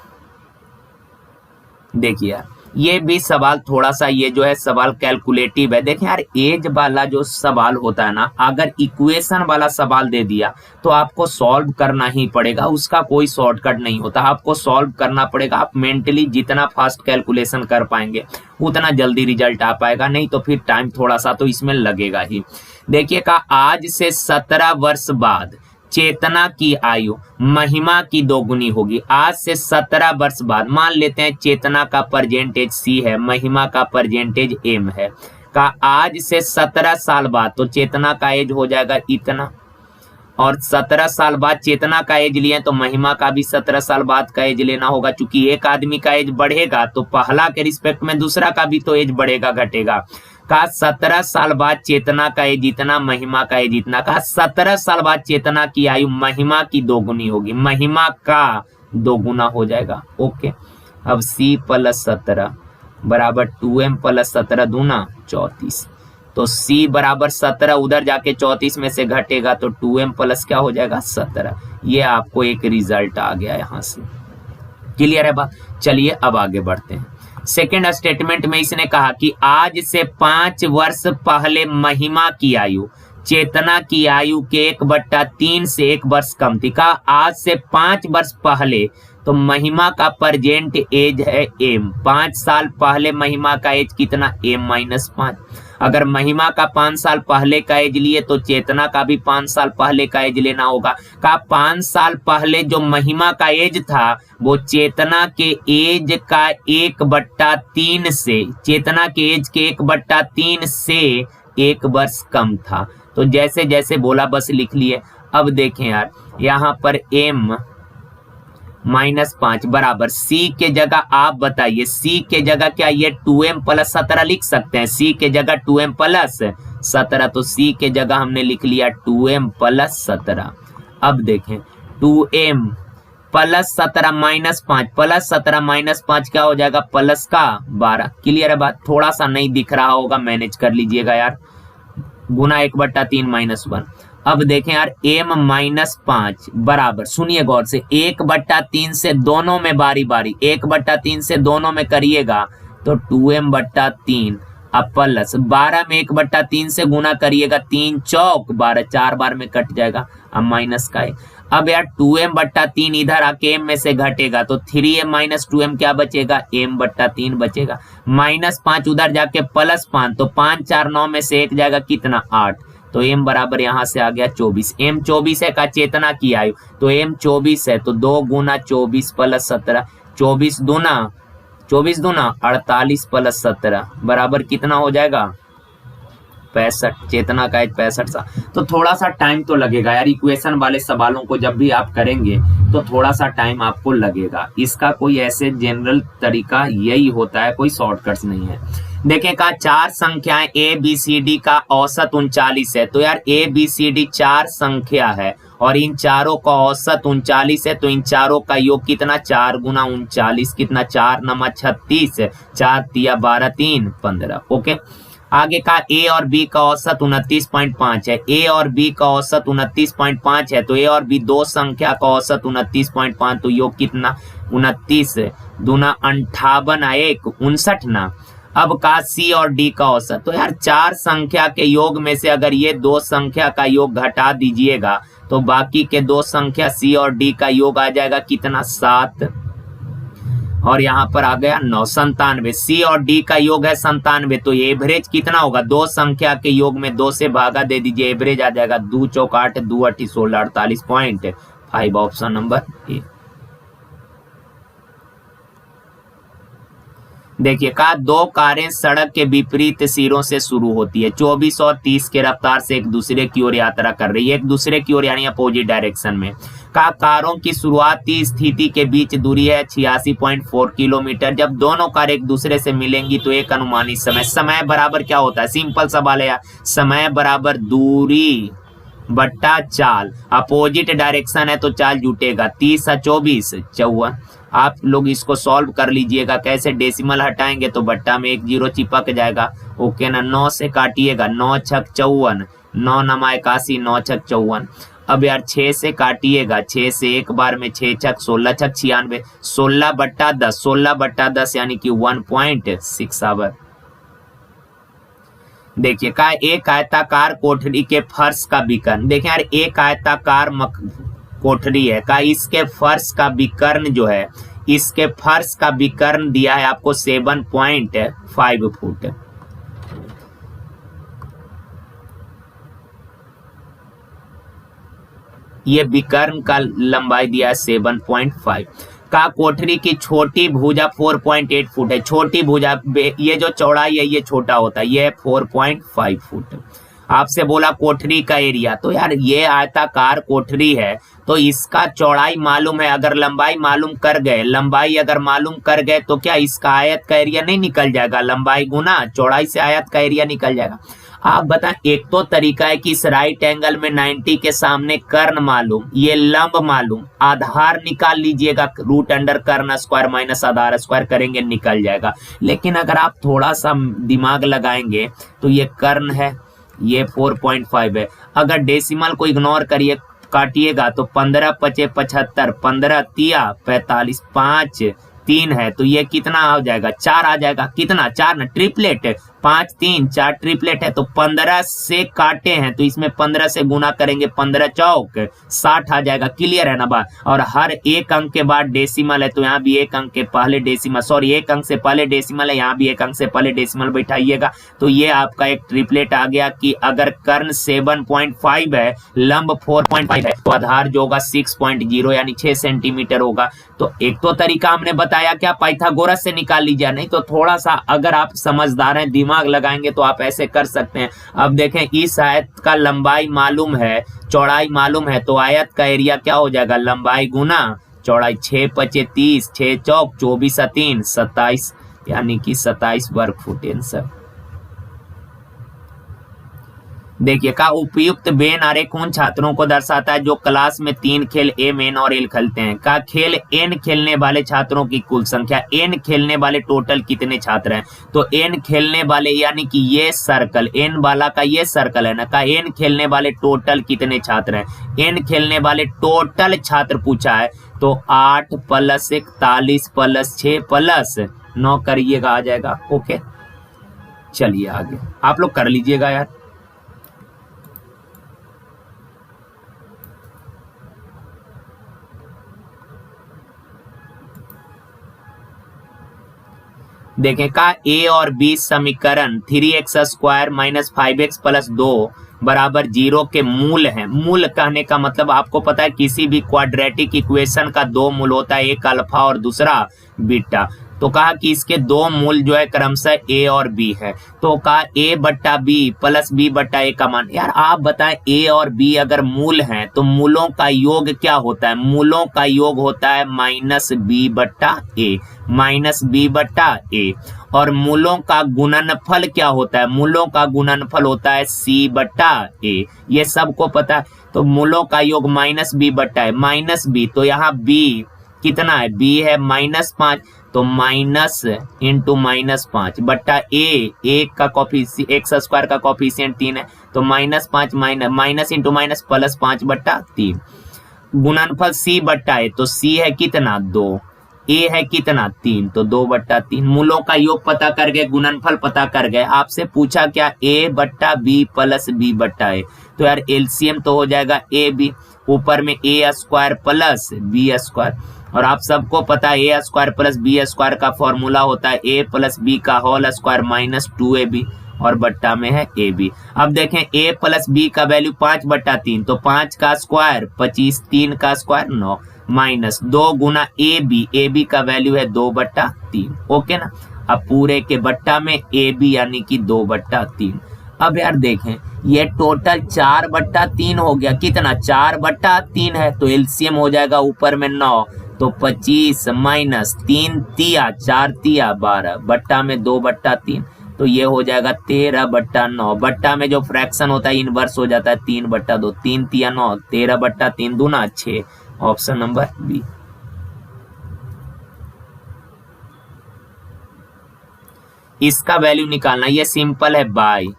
देखिए यार ये भी सवाल थोड़ा सा, ये जो है सवाल कैलकुलेटिव है। देखें यार एज वाला जो सवाल होता है ना, अगर इक्वेशन वाला सवाल दे दिया तो आपको सॉल्व करना ही पड़ेगा, उसका कोई शॉर्टकट नहीं होता, आपको सॉल्व करना पड़ेगा। आप मेंटली जितना फास्ट कैलकुलेशन कर पाएंगे उतना जल्दी रिजल्ट आ पाएगा, नहीं तो फिर टाइम थोड़ा सा तो इसमें लगेगा ही। देखिएगा आज से 17 वर्ष बाद चेतना की आयु महिमा की दोगुनी होगी। आज से 17 वर्ष बाद मान लेते हैं चेतना का परसेंटेज सी है, महिमा का परसेंटेज एम है। का आज से 17 साल बाद तो चेतना का एज हो जाएगा इतना, और 17 साल बाद चेतना का एज लिए तो महिमा का भी 17 साल बाद का एज लेना होगा। चूंकि एक आदमी का एज बढ़ेगा तो पहला के रिस्पेक्ट में दूसरा का भी तो एज बढ़ेगा घटेगा। का 17 साल बाद चेतना का एज इतना, महिमा का एज इतना। का 17 साल बाद चेतना की आयु महिमा की दोगुनी होगी, महिमा का दोगुना हो जाएगा। ओके, अब c प्लस 17 बराबर 2m प्लस 17 दूना 34। तो c बराबर 17 उधर जाके 34 में से घटेगा तो 2m प्लस क्या हो जाएगा 17। ये आपको एक रिजल्ट आ गया यहाँ से। क्लियर है बात। चलिए अब आगे बढ़ते हैं। सेकेंड स्टेटमेंट में इसने कहा कि आज से 5 वर्ष पहले महिमा की आयु चेतना की आयु के 1/3 से 1 वर्ष कम थी। का आज से 5 वर्ष पहले तो महिमा का प्रेजेंट एज है m, 5 साल पहले महिमा का एज कितना m-5। अगर महिमा का 5 साल पहले का एज लिए तो चेतना का भी 5 साल पहले का एज लेना होगा। का 5 साल पहले जो महिमा का एज था वो चेतना के एज का 1/3 से, चेतना के एज के 1/3 से 1 वर्ष कम था। तो जैसे जैसे बोला बस लिख लिए। अब देखें यार यहाँ पर m-5 बराबर c के जगह आप बताइए, c के जगह क्या ये 2m प्लस 17 लिख सकते हैं? c के जगह 2m प्लस 17, तो c के जगह हमने लिख लिया 2m प्लस 17। अब देखें 2m प्लस 17 -5 प्लस 17 -5 क्या हो जाएगा प्लस का 12। क्लियर है बात। थोड़ा सा नहीं दिख रहा होगा, मैनेज कर लीजिएगा यार। गुना 1/3 -1 अब देखें यार m माइनस 5 बराबर, सुनिए गौर से, 1/3 से दोनों में बारी बारी 1/3 से दोनों में करिएगा तो 2m/3, अब प्लस 12 में 1/3 से गुना करिएगा, 3 चौक 12, 4 बार में कट जाएगा, अब माइनस का है। अब यार 2m/3 इधर आके m में से घटेगा तो 3m माइनस 2m क्या बचेगा, m/3 बचेगा, -5 उधर जाके +5, तो 5 4 9 में से 1 जाएगा कितना, 8, तो m बराबर यहाँ से आ गया 24। m 24 है का चेतना की आयु, तो m 24 है, तो 2 गुना 24 + 17, 24 दूना 48 + 17 बराबर कितना हो जाएगा, 65। चेतना का एज 65 सा। तो थोड़ा सा टाइम तो लगेगा यार, इक्वेशन वाले सवालों को जब भी आप करेंगे तो थोड़ा सा टाइम आपको लगेगा, इसका कोई ऐसे जनरल तरीका यही होता है, कोई शॉर्टकट्स नहीं है। देखें का 4 संख्याएं ए बी सी डी का औसत 39 है, तो यार ए बी सी डी 4 संख्या है और इन चारों का औसत 39 है, तो इन चारों का योग कितना, 4 गुना 39 कितना, 4 नमा 36, 4 तिया 12 3 15। ओके, आगे का ए और बी का औसत 29.5 है, ए और बी का औसत 29.5 है, तो ए और बी दो संख्या का औसत 29.5, तो योग कितना, 29 दूना 58 1 59 ना। अब का सी और डी का औसत, तो यार 4 संख्या के योग में से अगर ये 2 संख्या का योग घटा दीजिएगा तो बाकी के 2 संख्या सी और डी का योग आ जाएगा कितना, 7, और यहाँ पर आ गया 9, 97। सी और डी का योग है 97, तो एवरेज कितना होगा, 2 संख्या के योग में 2 से भागा दे दीजिए, एवरेज आ जाएगा 2 चौक 8 2 8 16 48.5, ऑप्शन नंबर ए। देखिए का 2 कारें सड़क के विपरीत सिरों से शुरू होती है, 24 और 30 के रफ्तार से एक दूसरे की ओर यात्रा कर रही है, एक दूसरे की ओर यानी अपोजिट डायरेक्शन में। का कारों की शुरुआती स्थिति के बीच दूरी है 86.4 किलोमीटर। जब दोनों कार एक दूसरे से मिलेंगी तो एक अनुमानित समय बराबर क्या होता है, सिंपल सवाल है यार, समय बराबर दूरी बट्टा चाल, अपोजिट डायरेक्शन है तो चाल जुटेगा, 30 और 24 54। आप लोग इसको सॉल्व कर लीजिएगा, कैसे, डेसिमल हटाएंगे तो बट्टा में 1 0 चिपक जाएगा। ओके ना, 9 से काटिएगा, 9 छक 54, 9 नमा 81, 9 छक 54। अब यार 6 से काटिएगा, 6 से एक बार में 6 छक 16 छक 96, 16/10, 16/10 यानी कि 1.6 आवर। देखिए का एक आयताकार कोठरी के फर्श का विकर्ण, देखिए यार एक आयताकार कोठरी है का, इसके फर्श का विकर्ण जो है, इसके फर्श का विकर्ण दिया है आपको 7.5 फुट। ये विकर्ण का लंबाई दिया है 7.5 का। कोठरी की छोटी भुजा 4.8 फुट है, छोटी भुजा, ये जो चौड़ाई है ये छोटा होता है, ये 4.5 फुट। आपसे बोला कोठरी का एरिया, तो यार ये आयताकार कोठरी है तो इसका चौड़ाई मालूम है, अगर लंबाई मालूम कर गए, लंबाई अगर मालूम कर गए तो क्या इसका आयत का एरिया नहीं निकल जाएगा, लंबाई गुना चौड़ाई से आयत का एरिया निकल जाएगा। आप बताएं, एक तो तरीका है कि इस राइट एंगल में 90 के सामने कर्ण मालूम, ये लंब मालूम, आधार निकाल लीजिएगा, रूट अंडर कर्ण स्क्वायर माइनस आधार स्क्वायर करेंगे निकल जाएगा। लेकिन अगर आप थोड़ा सा दिमाग लगाएंगे तो ये कर्ण है, ये 4.5 है, अगर डेसिमल को इग्नोर करिए काटिएगा तो 15 पचे 75, 15 तिया 45, 5 3 है तो ये कितना आ जाएगा, 4 आ जाएगा, कितना 4 ना, ट्रिपलेट 5 3 4 ट्रिपलेट है तो 15 से काटे हैं तो इसमें 15 से गुना करेंगे, 15 चौक 60 आ जाएगा। क्लियर है ना बात। और हर एक अंक के बाद डेसिमल है तो यहाँ भी एक अंक के पहले डेसिमल, सॉरी एक अंक से पहले डेसिमल है, यहाँ भी एक अंक से पहले डेसिमल बैठाइएगा तो ये आपका एक ट्रिपलेट आ गया कि अगर कर्ण 7.5 है, लंब 4.5 है तो आधार जो होगा 6.0 यानी 6 सेंटीमीटर होगा। तो एक तो तरीका हमने बताया क्या, पाइथागोरस से निकाल लीजिए, नहीं तो थोड़ा सा अगर आप समझदार हैं दिमाग लगाएंगे तो आप ऐसे कर सकते हैं। अब देखें इस आयत का लंबाई मालूम है, चौड़ाई मालूम है तो आयत का एरिया क्या हो जाएगा, लंबाई गुना चौड़ाई, 6 पचे 30, 6 चौक 24 3 27 यानी कि 27 वर्ग फुट आंसर। देखिए का उपयुक्त वेन आरेख उन छात्रों को दर्शाता है जो क्लास में 3 खेल एम एन और एल खेलते हैं। का खेल एन खेलने वाले छात्रों की कुल संख्या, एन खेलने वाले टोटल कितने छात्र हैं, तो एन खेलने वाले यानी कि ये सर्कल एन वाला का ये सर्कल है ना, का एन खेलने वाले टोटल कितने छात्र हैं, एन खेलने वाले टोटल छात्र पूछा है तो 8 + 41 + 6 + 9 करिएगा आ जाएगा। ओके चलिए आगे आप लोग कर लीजिएगा यार। देखें का ए और बी समीकरण 3x² - 5x + 2 = 0 के मूल हैं। मूल कहने का मतलब आपको पता है किसी भी क्वाड्रेटिक इक्वेशन का 2 मूल होता है, एक अल्फा और दूसरा बीटा। तो कहा कि इसके 2 मूल जो है क्रमशः ए और बी है। तो कहा a/b + b/a का मान। यार आप बताएं ए और बी अगर मूल हैं तो मूलों का योग क्या होता है, मूलों का योग होता है -b/a और मूलों का गुणनफल क्या होता है, मूलों का गुणनफल होता है c/a। ये सबको पता है। तो मूलों का योग -b/a -b, तो यहाँ b कितना है, b है -5, तो माइनस इंटू -5 बट्टा ए का कॉफिशिएंट x² का कॉफिशिएंट 3 है, तो -5 माइनस इंटू माइनस +5/3 गुणनफल c/a, तो c है कितना 2, a है कितना 3, तो 2/3। मूलों का योग पता कर गए, गुणनफल पता कर गए। आपसे पूछा क्या a/b + b/a, तो यार एलसीएम तो हो जाएगा ab, ऊपर में a² + b²। और आप सबको पता है a² + b² का फॉर्मूला होता है a + b का होल स्क्वायर -2ab और बट्टा में है ab। अब देखें a + b का वैल्यू 5/3, तो 5 का स्क्वायर 25, 3 का स्क्वायर 9 -2 गुना ab का वैल्यू है 2/3। ओके ना। अब पूरे के बट्टा में ab यानी कि 2/3। अब यार देखें ये टोटल 4/3 हो गया, कितना 4/3 है, तो एलसीएम हो जाएगा ऊपर में 9, तो 25 - 3 तिया 4 तिया 12 बट्टा में 2/3, तो ये हो जाएगा 13/9। बट्टा में जो फ्रैक्शन होता है इनवर्स हो जाता है 3/2, 3 तिया 9, 13/3 दूना 6, ऑप्शन नंबर बी। इसका वैल्यू निकालना, ये सिंपल है बाई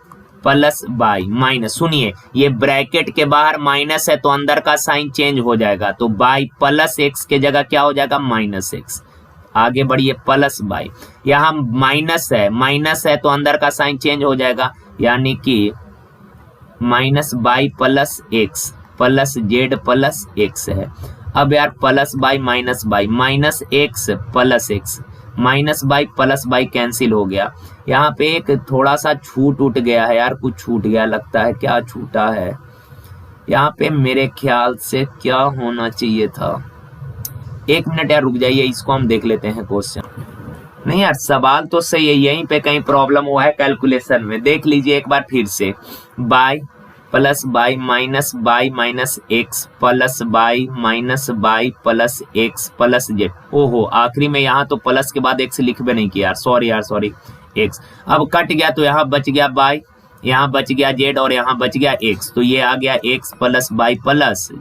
+ बाई माइनस, सुनिए ये ब्रैकेट के बाहर माइनस है तो अंदर का साइन चेंज हो जाएगा, तो बाई +x के जगह क्या हो जाएगा -x। आगे बढ़िए + बाई, यहाँ माइनस है तो अंदर का साइन चेंज हो जाएगा, यानी कि -बाई + x + z + x है। अब यार + by -x + x, -by + by cancel हो गया। यहाँ पे एक थोड़ा सा छूट उठ गया है यार, कुछ छूट गया लगता है, क्या छूटा है यहाँ पे, मेरे ख्याल से क्या होना चाहिए था। 1 मिनट यार रुक जाइए, इसको हम देख लेते हैं क्वेश्चन। नहीं यार सवाल तो सही है, यहीं पे कहीं प्रॉब्लम हुआ है कैलकुलेशन में। देख लीजिए एक बार फिर से, by + by -by -x + by -by + x + z। ओहो आखिरी में यहाँ तो प्लस के बाद x लिख भी नहीं किया यार, सॉरी x। अब कट गया तो यहाँ बच गया बाई, यहाँ बच गया z और यहाँ बच गया x, तो ये आ गया x + बाई +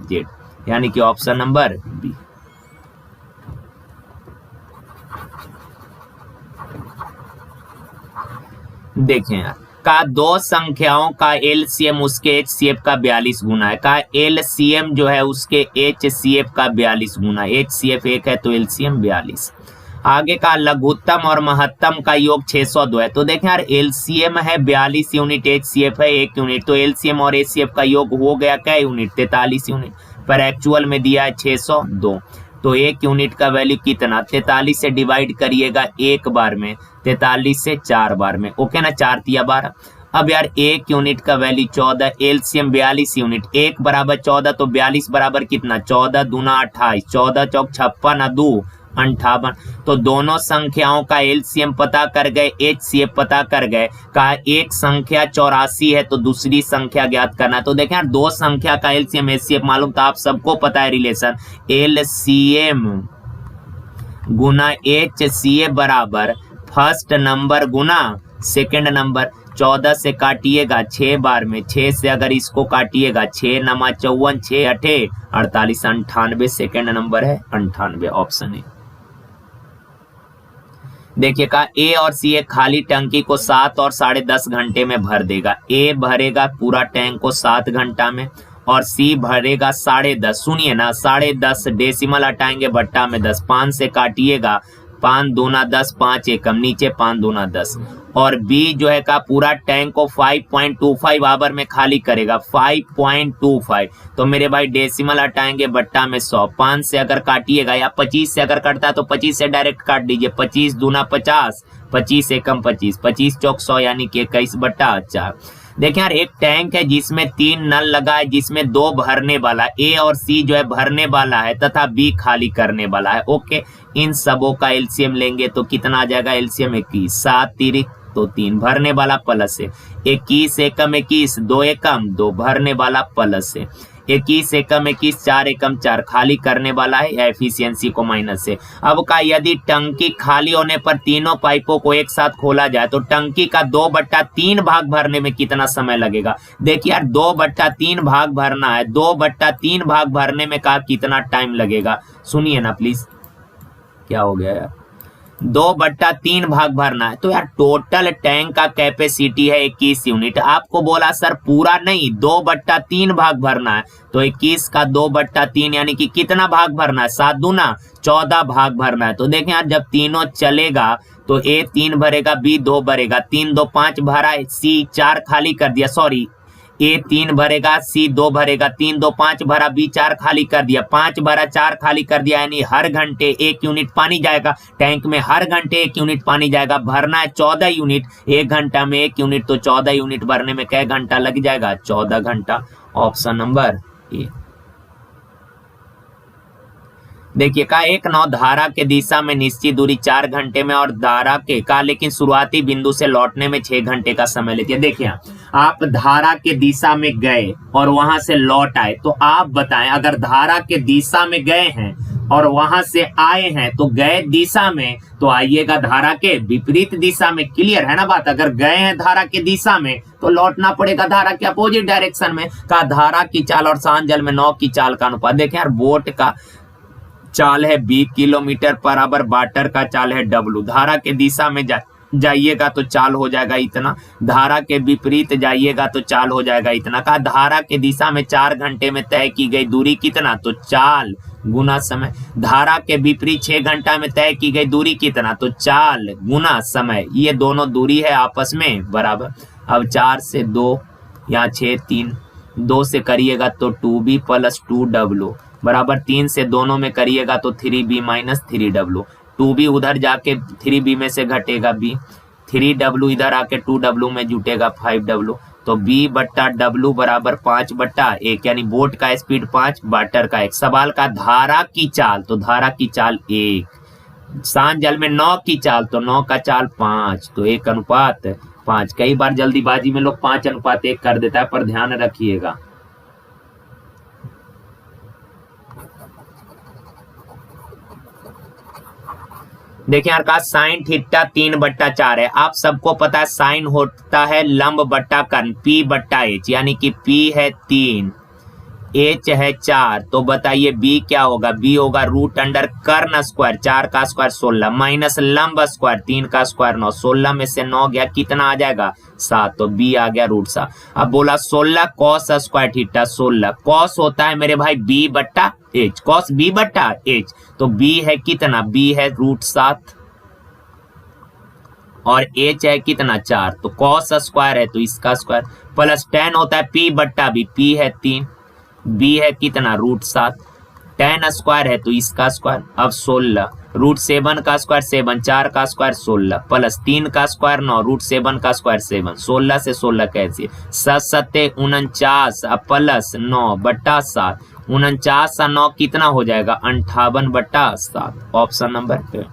z, यानी कि ऑप्शन नंबर बी। देखें यार का 2 संख्याओं का एलसीएम उसके एचसीएफ का 42 गुना है, का एलसीएम जो है उसके एचसीएफ का 42 गुना, एचसीएफ 1 है तो एलसीएम 42। आगे का लघुत्तम और महत्तम का योग 602 है, तो देखें यार एलसीएम है 42 यूनिट, एचसीएफ है 1 यूनिट, तो एलसीएम और एचसीएफ का योग हो गया क्या यूनिट, 43 यूनिट, पर एक्चुअल में दिया है 602। तो 1 यूनिट का वैल्यू कितना, 43 से डिवाइड करिएगा एक बार में, 43 से 4 बार में, ओके ना, 4 तिया 12। अब यार 1 यूनिट का वैल्यू 14, एलसीएम 42 यूनिट, 1 = 14, तो 42 बराबर कितना, 14 दूना 28, 14 चौक 56 2 58। तो दोनों संख्याओं का एलसीएम पता कर गए, एचसीएफ पता कर गए। कहा एक संख्या 84 है तो दूसरी संख्या ज्ञात करना। तो देखें यार 2 संख्या का एलसीएम एचसीएफ मालूम था, आप सबको पता है रिलेशन, एलसीएम गुना एचसीएफ बराबर फर्स्ट नंबर गुना सेकेंड नंबर। 14 से काटिएगा 6 बार में, 6 से अगर इसको काटिएगा 6 नमा 54, 6 अठे 48, 98 सेकेंड नंबर है 98, ऑप्शन ए। देखिए का ए और सी एक खाली टंकी को 7 और 10.5 घंटे में भर देगा। ए भरेगा पूरा टैंक को 7 घंटा में और सी भरेगा 10.5, सुनिए ना 10.5, डेसिमल हटाएंगे बट्टा में 10, 5 से काटिएगा 5 दूना 10, 5 एकम नीचे 5 दूना 10, और बी जो है का पूरा टैंक को 5.25 आवर में खाली करेगा, 5.25। तो मेरे भाई डेसिमल हटाएंगे बट्टा में 100, 5 से अगर काटिएगा या 25 से अगर कटता है तो 25 से डायरेक्ट काट दीजिए, 25 दूना 50, 25 एकम 25, 25 चौक 100 यानी कि 21/4। देखिए यार एक टैंक है जिसमें 3 नल लगा है, जिसमें 2 भरने वाला, ए और सी जो है भरने वाला है तथा बी खाली करने वाला है। ओके, इन सबों का एलसीएम लेंगे तो कितना आ जाएगा, एलसीएम 21, 7 तिरिक तो 3 भरने वाला प्लस है, 21 एकम 21, 2 एकम 2 भरने वाला प्लस है, 21 एकम 21, 4 एकम 4 खाली करने वाला है, या एफिशिएंसी को माइनस है। अब का यदि टंकी खाली होने पर तीनों पाइपों को एक साथ खोला जाए तो टंकी का 2/3 भाग भरने में कितना समय लगेगा। देखिए यार 2/3 भाग भरना है, 2/3 भाग भरने में का कितना टाइम लगेगा, सुनिए ना प्लीज। क्या हो गया यार, 2/3 भाग भरना है तो यार टोटल टैंक का कैपेसिटी है 21 यूनिट। आपको बोला सर पूरा नहीं 2/3 भाग भरना है, तो 21 का 2/3 यानी कि कितना भाग भरना है, 7 दूना 14 भाग भरना है। तो देखें यार जब तीनों चलेगा तो ए 3 भरेगा, बी 2 भरेगा, 3 2 5 भरा, सी 4 खाली कर दिया, सॉरी ए 3 भरेगा, सी 2 भरेगा, 3 2 5 भरा, बी 4 खाली कर दिया, 5 भरा 4 खाली कर दिया, यानी हर घंटे 1 यूनिट पानी जाएगा टैंक में, हर घंटे 1 यूनिट पानी जाएगा। भरना है 14 यूनिट, 1 घंटा में 1 यूनिट, तो 14 यूनिट भरने में कै घंटा लग जाएगा, 14 घंटा, ऑप्शन नंबर ए। देखिए का एक नौ धारा के दिशा में निश्चित दूरी 4 घंटे में और धारा के का लेकिन शुरुआती बिंदु से लौटने में 6 घंटे का समय लेती है। देखिए आप धारा के दिशा में गए और वहां से लौट आए, तो आप बताएं अगर धारा के दिशा में गए हैं और वहां से आए हैं तो गए दिशा में तो आइएगा धारा के विपरीत दिशा में, क्लियर है ना बात। अगर गए हैं धारा के दिशा में तो लौटना पड़ेगा धारा के अपोजिट डायरेक्शन में। का धारा की चाल और शांत जल में 9 की चाल का अनुपात। देखें यार बोट का चाल है 20 किलोमीटर पर आवर, वाटर का चाल है W। धारा के दिशा में जाइएगा तो चाल हो जाएगा इतना, धारा के विपरीत जाइएगा तो चाल हो जाएगा इतना। का धारा के दिशा में 4 घंटे में तय की गई दूरी कितना, तो चाल गुना समय। धारा के विपरीत 6 घंटा में तय की गई दूरी कितना, तो चाल गुना समय। ये दोनों दूरी है आपस में बराबर। अब 4 से 2 यहाँ 6 3, 2 से करिएगा तो 2b प्लस 2w बराबर, 3 से दोनों में करिएगा तो 3b माइनस 3w, 2b उधर जाके 3b में से घटेगा b, 3w इधर आके 2w में जुटेगा 5w, तो b/w बराबर 5/1, यानी बोट का स्पीड 5, वाटर का 1। सवाल का धारा की चाल, तो धारा की चाल 1, शांत जल में 9 की चाल, तो 9 का चाल 5, तो 1:5। कई बार जल्दीबाजी में लोग 5:1 कर देता है, पर ध्यान रखिएगा। देखिए यार का साइन थीटा 3/4 है। आप सबको पता है साइन होता है लंब बट्टा कर्ण, P/H, यानी कि P है 3, H है 4, तो बताइए B क्या होगा, B होगा √अंडर कर्ण स्क्वायर, 4 का स्क्वायर 16 माइनस लंब स्क्वायर 3 का स्क्वायर 9, 16 में से 9 गया कितना आ जाएगा 7, तो B आ गया √7। अब बोला 16 cos स्क्वायर थीटा, 16 cos होता है मेरे भाई B/H, cos B/H, तो B है कितना, B है √7 और H है कितना 4, तो cos स्क्वायर है तो इसका स्क्वायर, प्लस tan होता है P/B, P है 3, B है कितना √7, tan स्क्वायर है तो इसका स्क्वायर। अब 16 √7 का स्क्वायर 7, 4 का स्क्वायर 16 प्लस 3 का स्क्वायर 9, √7 का स्क्वायर 7, 16 से 16 कैसे 7 49 प्लस 9/7, 49 और 9 कितना हो जाएगा 58/7, ऑप्शन नंबर पे।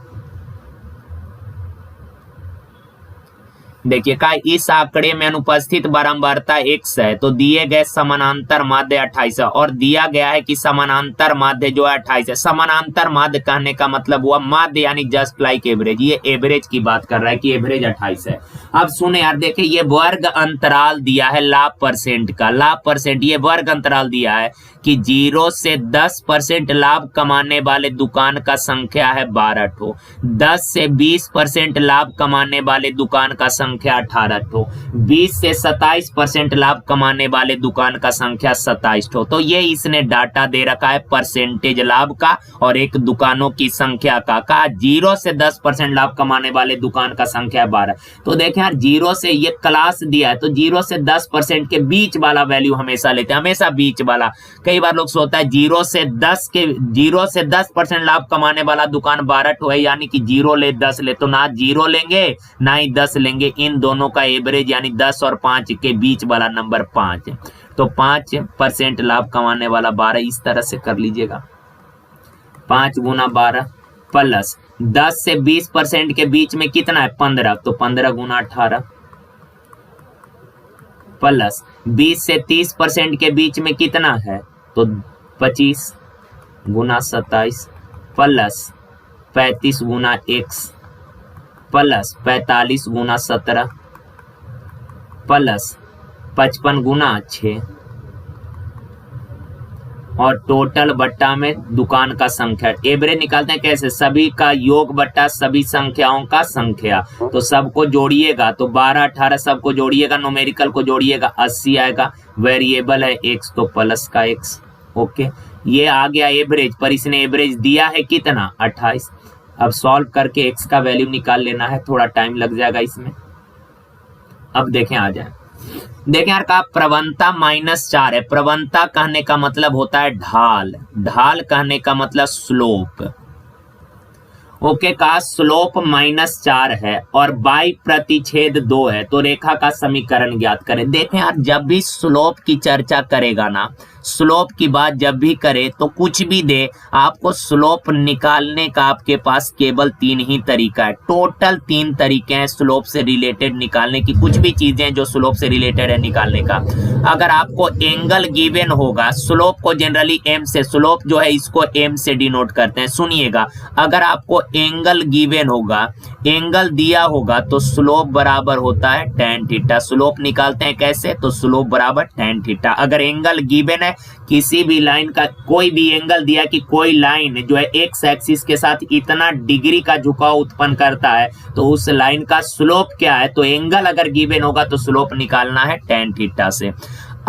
देखिए का इस आंकड़े में अनुपस्थित बारंबारता x है, तो दिए गए समानांतर माध्य 28 है और दिया गया है कि समानांतर माध्य जो है 28 है। समानांतर माध्य कहने का मतलब हुआ माध्य यानी जस्ट लाइक एवरेज, ये एवरेज की बात कर रहा है कि एवरेज 28 है। अब सुने यार, देखिए ये वर्ग अंतराल दिया है लाभ परसेंट का, लाभ परसेंट ये वर्ग अंतराल दिया है कि 0 से 10% लाभ कमाने वाले दुकान का संख्या है 12 ठो, 10 से 20% लाभ कमाने वाले दुकान का संख्या 18 ठो, 20 से 27% लाभ कमाने वाले दुकान का संख्या 27 ठो। तो ये इसने डाटा दे रखा है परसेंटेज लाभ का और एक दुकानों की संख्या का। कहा 0 से 10% लाभ कमाने वाले दुकान का संख्या 12। तो देखें यार 0 से ये क्लास दिया है तो 0 से 10% के बीच वाला वैल्यू हमेशा लेते हैं, हमेशा बीच वाला। कई बार लोग सोचता है 0 से 10% लाभ कमाने वाला दुकान 12 ठो है यानी कि 0 ले 10 ले, तो ना 0 लेंगे ना ही 10 लेंगे, इन दोनों का एवरेज यानी 10 और 5 के बीच वाला नंबर 5। तो 5% लाभ कमाने वाला 12 इस तरह से कर लीजिएगा, 5 गुना 12 प्लस 10 से 20% के बीच में कितना है 15, तो 15 गुना 18 प्लस 20 से 30% के बीच में कितना है तो 25 गुना 27 प्लस 35 गुना x प्लस 45 गुना 17 प्लस 55 गुना 6 और टोटल बट्टा में दुकान का संख्या। एवरेज निकालते हैं कैसे, सभी का योग बट्टा सभी संख्याओं का संख्या। तो सबको जोड़िएगा तो 12 18 सबको जोड़िएगा, न्यूमेरिकल को जोड़िएगा 80 आएगा, वेरिएबल है x तो प्लस का x। ओके, ये आ गया एवरेज, पर इसने एवरेज दिया है कितना 28। अब सॉल्व करके x का वैल्यू निकाल लेना है, थोड़ा टाइम लग जाएगा इसमें। अब देखें आ जाए, देखें यार का प्रवणता -4 है। प्रवणता कहने का मतलब होता है ढाल, ढाल कहने का मतलब स्लोप। ओके, का स्लोप -4 है और बाई प्रतिच्छेद 2 है, तो रेखा का समीकरण ज्ञात करें। देखें यार जब भी स्लोप की चर्चा करेगा ना, स्लोप की बात जब भी करे तो कुछ भी दे आपको स्लोप निकालने का आपके पास केवल 3 ही तरीका है, टोटल 3 तरीके हैं स्लोप से रिलेटेड निकालने की, कुछ भी चीजें जो स्लोप से रिलेटेड है निकालने का। अगर आपको एंगल गिवन होगा, स्लोप को जनरली एम से, स्लोप जो है इसको एम से डिनोट करते हैं, सुनिएगा। अगर आपको एंगल गिवन होगा, एंगल दिया होगा तो स्लोप बराबर होता है tan थीटा। स्लोप निकालते हैं कैसे, तो स्लोप बराबर tan थीटा। अगर एंगल गिवन है किसी भी लाइन का, कोई भी एंगल दिया कि कोई लाइन जो है एक्स एक्सिस के साथ इतना डिग्री का झुकाव उत्पन्न करता है तो उस लाइन का स्लोप क्या है, तो एंगल अगर गिवन होगा तो स्लोप निकालना है tan थीटा से।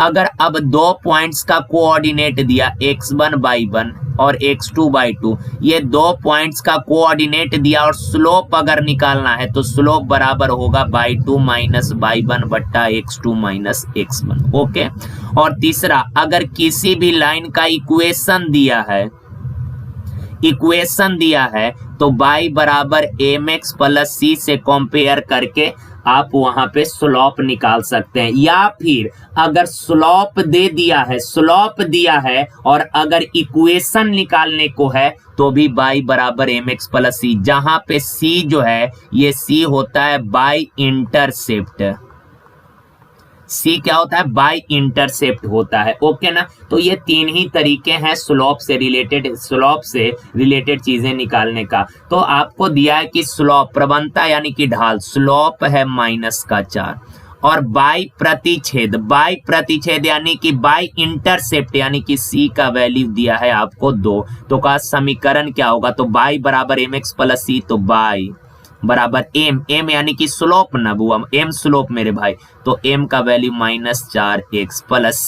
अगर अब 2 पॉइंट्स का कोऑर्डिनेट दिया x1/1 और x2/2, ये 2 पॉइंट्स का कोऑर्डिनेट दिया और स्लोप अगर निकालना है तो स्लोप बराबर होगा बाई 2 माइनस बाई 1 बट्टा x2 माइनस x1। ओके, और तीसरा अगर किसी भी लाइन का इक्वेशन दिया है तो बाई बराबर mx प्लस c से कंपेयर करके आप वहां पे स्लोप निकाल सकते हैं। या फिर अगर स्लोप दिया है और अगर इक्वेशन निकालने को है तो भी बाई बराबर mx प्लस c, जहां पे c जो है ये c होता है बाई इंटरसेप्ट। C क्या होता है, बाई इंटरसेप्ट होता है। ओके ना, तो ये 3 ही तरीके हैं स्लोप से रिलेटेड चीजें निकालने का। तो आपको दिया है कि स्लोप प्रवणता यानी कि ढाल, स्लोप है -4 और बाई प्रतिच्छेद यानी कि बाई इंटरसेप्ट यानी कि C का वैल्यू दिया है आपको 2। तो का समीकरण क्या होगा, तो बाई बराबर mx प्लस c, तो बाई बराबर m यानी कि स्लोप ना बुआ, m स्लोप मेरे भाई, तो m का वैल्यू -4x प्लस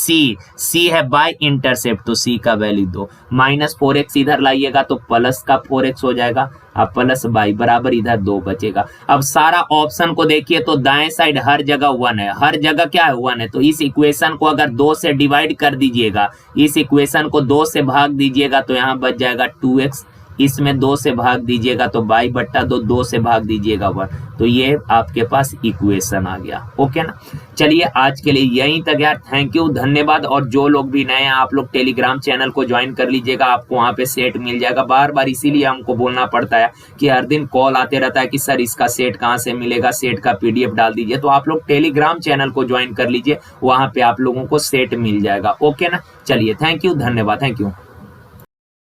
c है बाय इंटरसेप्ट तो c का वैल्यू 2, -4x इधर लाइएगा तो प्लस का 4x हो जाएगा, अब प्लस बाई बराबर इधर 2 बचेगा। अब सारा ऑप्शन को देखिए तो दाएं साइड हर जगह 1 है, हर जगह क्या है 1 है, तो इस इक्वेशन को अगर 2 से डिवाइड कर दीजिएगा, इस इक्वेशन को 2 से भाग दीजिएगा तो यहाँ बच जाएगा 2x, इसमें 2 से भाग दीजिएगा तो 22/2, 2 से भाग दीजिएगा 1, तो ये आपके पास इक्वेशन आ गया। ओके ना, चलिए आज के लिए यहीं तक यार। थैंक यू, धन्यवाद। और जो लोग भी नए हैं आप लोग टेलीग्राम चैनल को ज्वाइन कर लीजिएगा, आपको वहां पे सेट मिल जाएगा। बार बार इसीलिए हमको बोलना पड़ता है कि हर दिन कॉल आते रहता है कि सर इसका सेट कहाँ से मिलेगा, सेट का PDF डाल दीजिए। तो आप लोग टेलीग्राम चैनल को ज्वाइन कर लीजिए, वहां पे आप लोगों को सेट मिल जाएगा। ओके ना, चलिए थैंक यू, धन्यवाद, थैंक यू।